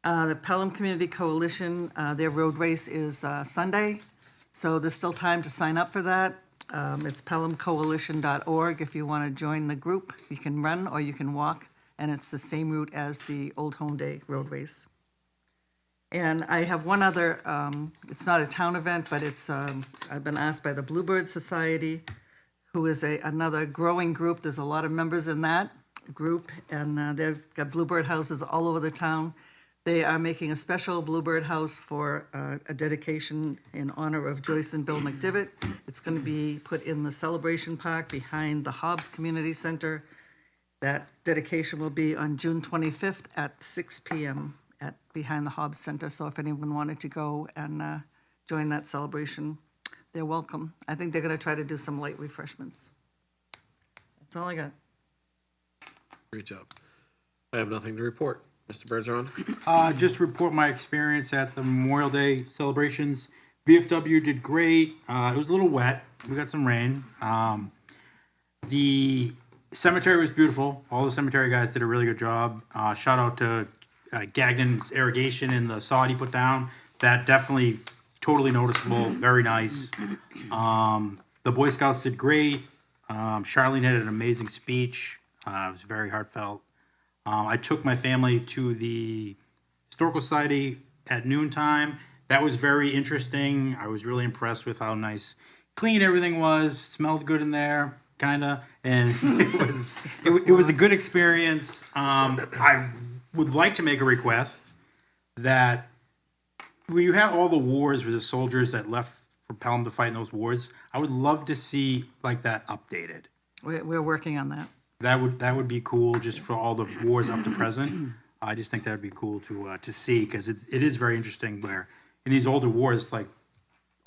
The Pelham Community Coalition, their road race is Sunday, so there's still time to sign up for that. It's pelhamcoalition.org. If you want to join the group, you can run or you can walk, and it's the same route as the Old Home Day road race. And I have one other, it's not a town event, but it's, I've been asked by the Bluebird Society, who is another growing group. There's a lot of members in that group, and they've got Bluebird houses all over the town. They are making a special Bluebird house for a dedication in honor of Joyce and Bill McDivitt. It's going to be put in the Celebration Park behind the Hobbs Community Center. That dedication will be on June 25th at 6 p.m. behind the Hobbs Center. So if anyone wanted to go and join that celebration, they're welcome. I think they're going to try to do some light refreshments. That's all I got. Great job. I have nothing to report. Mr. Bergeron? Just report my experience at the Memorial Day celebrations. VFW did great. It was a little wet. We got some rain. The cemetery was beautiful. All the cemetery guys did a really good job. Shout out to Gagnon's irrigation and the sod he put down. That definitely totally noticeable. Very nice. The Boy Scouts did great. Charlene had an amazing speech. It was very heartfelt. I took my family to the Historical Society at noontime. That was very interesting. I was really impressed with how nice, clean everything was. Smelled good in there, kinda, and it was a good experience. I would like to make a request that when you have all the wars with the soldiers that left for Pelham to fight in those wars, I would love to see like that updated. We're working on that. That would be cool, just for all the wars up to present. I just think that would be cool to see, because it is very interesting where in these older wars, like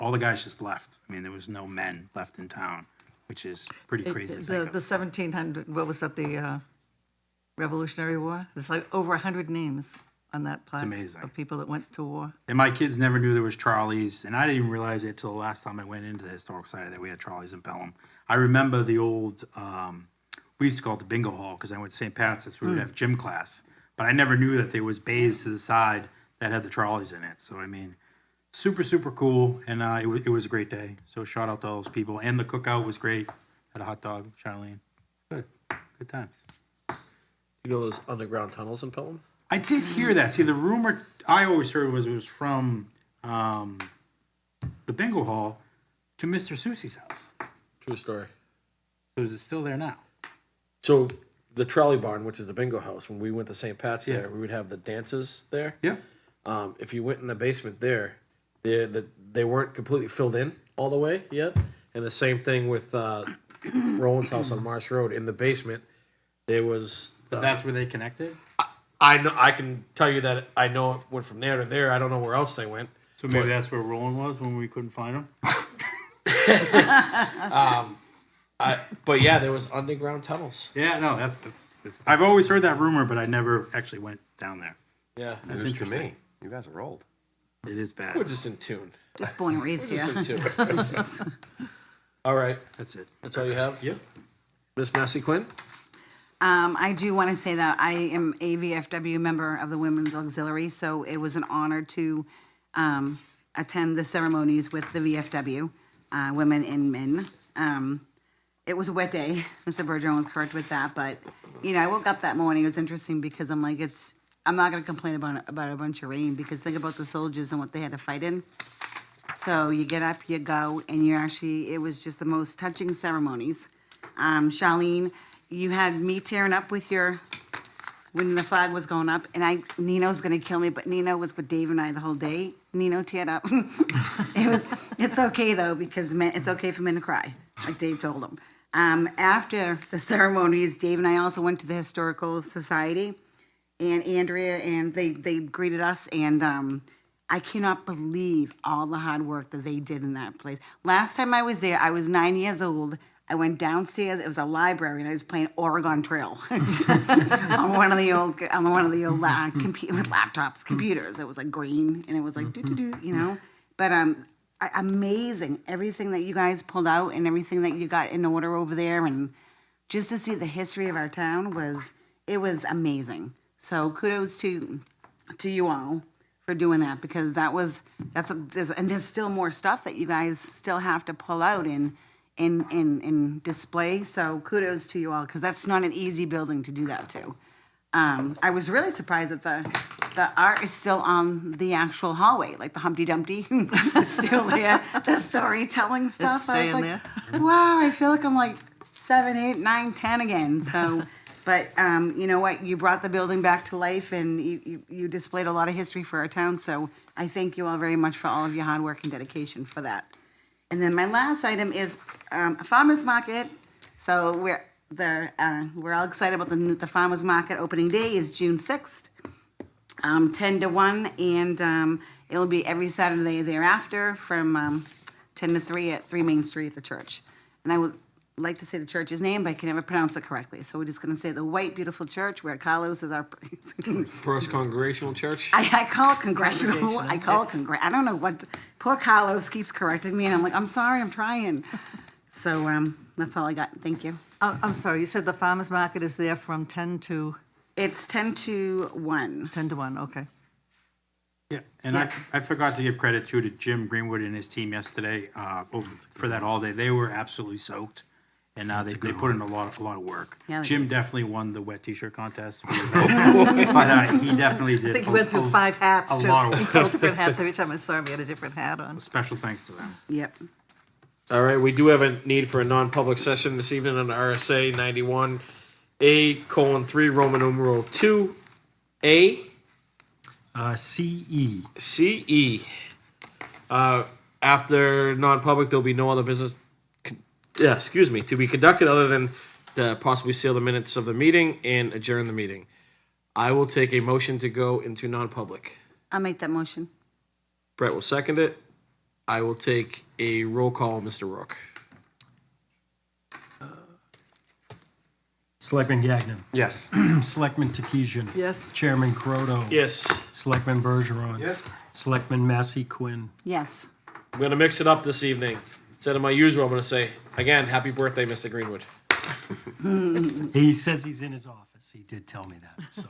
all the guys just left. I mean, there was no men left in town, which is pretty crazy. To think The of. 1700, what was that, the Revolutionary War? There's like over 100 names on that plaque amazing. of people that went to war. And my kids never knew there was Charlie's, and I didn't even realize it till the last time I went into the Historical Society that we had Charlie's in Pelham. I remember the old, we used to call it the bingo hall because I went to St. Pat's, that's where we'd have gym class. But I never knew that there was bays to the side that had the Charlies in it. So, I mean, super, super cool, and it was a great day. So shout out to all those people. And the cookout was great. Had a hot dog, Charlene. Good. Good times. You know those underground tunnels in Pelham? I did hear that. See, the rumor I always heard was it was from the bingo hall to Mr. Susie's house. True story. So is it still there now? So the trolley barn, which is the bingo house, when we went to St. Pat's Yeah. there, we would have the dances there. Yeah. If you went in the basement there, they weren't completely filled in all the way yet. And the same thing with Roland's house on Marsh Road. In the basement, there was... But that's where they connected? I know. I can tell you that I know it went from there to there. I don't know where else they went. So maybe that's where Roland was when we couldn't find him? But yeah, there was underground tunnels. Yeah, no, that's I've always heard that rumor, but I never actually went down there. Yeah. That's News to interesting. me. You guys are old. It is bad. We're just in tune. Just born and raised We're here. just in tune. All right. That's it. That's all you have? Yep. Miss Massey Quinn? I do want to say that I am a VFW member of the Women's Auxiliary, so it was an honor to attend the ceremonies with the VFW, women and men. It was a wet day. Mr. Bergeron was correct with that, but, you know, I woke up that morning. It was interesting because I'm like, I'm not going to complain about a bunch of rain, because think about the soldiers and what they had to fight in. So you get up, you go, and it was just the most touching ceremonies. Charlene, you had me tearing up with when the flag was going up, and Nino's gonna kill me, but Nino was with Dave and I the whole day. Nino teared up. It's okay though, because it's okay for men to cry, like Dave told him. After the ceremonies, Dave and I also went to the Historical Society, and Andrea, and they greeted us, and I cannot believe all the hard work that they did in that place. Last time I was there, I was 9 years old. I went downstairs. It was a library, and I was playing Oregon Trail on one of the old with laptops, computers. It was like green, and it was like you know. But amazing everything that you guys pulled out and everything that you got in order over there, and just to see the history of our town was amazing. So kudos to you all for doing that, because there's still more stuff that you guys still have to pull out and display. So kudos to you all, because that's not an easy building to do that to. I was really surprised that the art is still on the actual hallway, like the Humpty Dumpty. It's still there. The storytelling stuff. It's staying I was there. like, wow, I feel like I'm like 7, 8, 9, 10 again. So, but you know what? You brought the building back to life, and you displayed a lot of history for our town. So I thank you all very much for all of your hard work and dedication for that. And then my last item is a farmer's market. So we're all excited about the farmer's market. Opening day is June 6th, 10 to 1, and it'll be every Saturday thereafter from 10 to 3 at 3 Main Street at the church. And I would like to say the church's name, but I can never pronounce it correctly. So we're just going to say the White Beautiful Church, where Carlos is our... First Congregational Church? I call it congressional. I call it I don't know what. Poor Carlos keeps correcting me, and I'm like, I'm sorry, I'm trying. So that's all I got. Thank you. I'm sorry, you said the farmer's market is there from 10 to? It's 10 to 1. 10 to 1, okay. Yeah, and I forgot to give credit to Jim Greenwood and his team yesterday for that all day. They were absolutely soaked, and now they put in a lot of work. Yeah, Jim definitely won the wet t-shirt contest, but he definitely did. I think he went through 5 hats, a too. lot of He work. pulled different hats. Every time I saw him, he had a different hat on. Special thanks to them. Yep. All right, we do have a need for a non-public session this evening under RSA 91A:3 Roman numeral 2A. CE. CE. After non-public, there'll be no other business, to be conducted other than to possibly seal the minutes of the meeting and adjourn the meeting. I will take a motion to go into non-public. I'll make that motion. Brett will second it. I will take a roll call, Mr. Rook. Selectman Gagnon. Yes. Selectman Takesian. Yes. Chairman Croto. Yes. Selectman Bergeron. Yes. Selectman Massey Quinn. Yes. I'm going to mix it up this evening. Instead of my usual, I'm going to say, again, happy birthday, Mr. Greenwood. He says he's in his office. He did tell me that. So.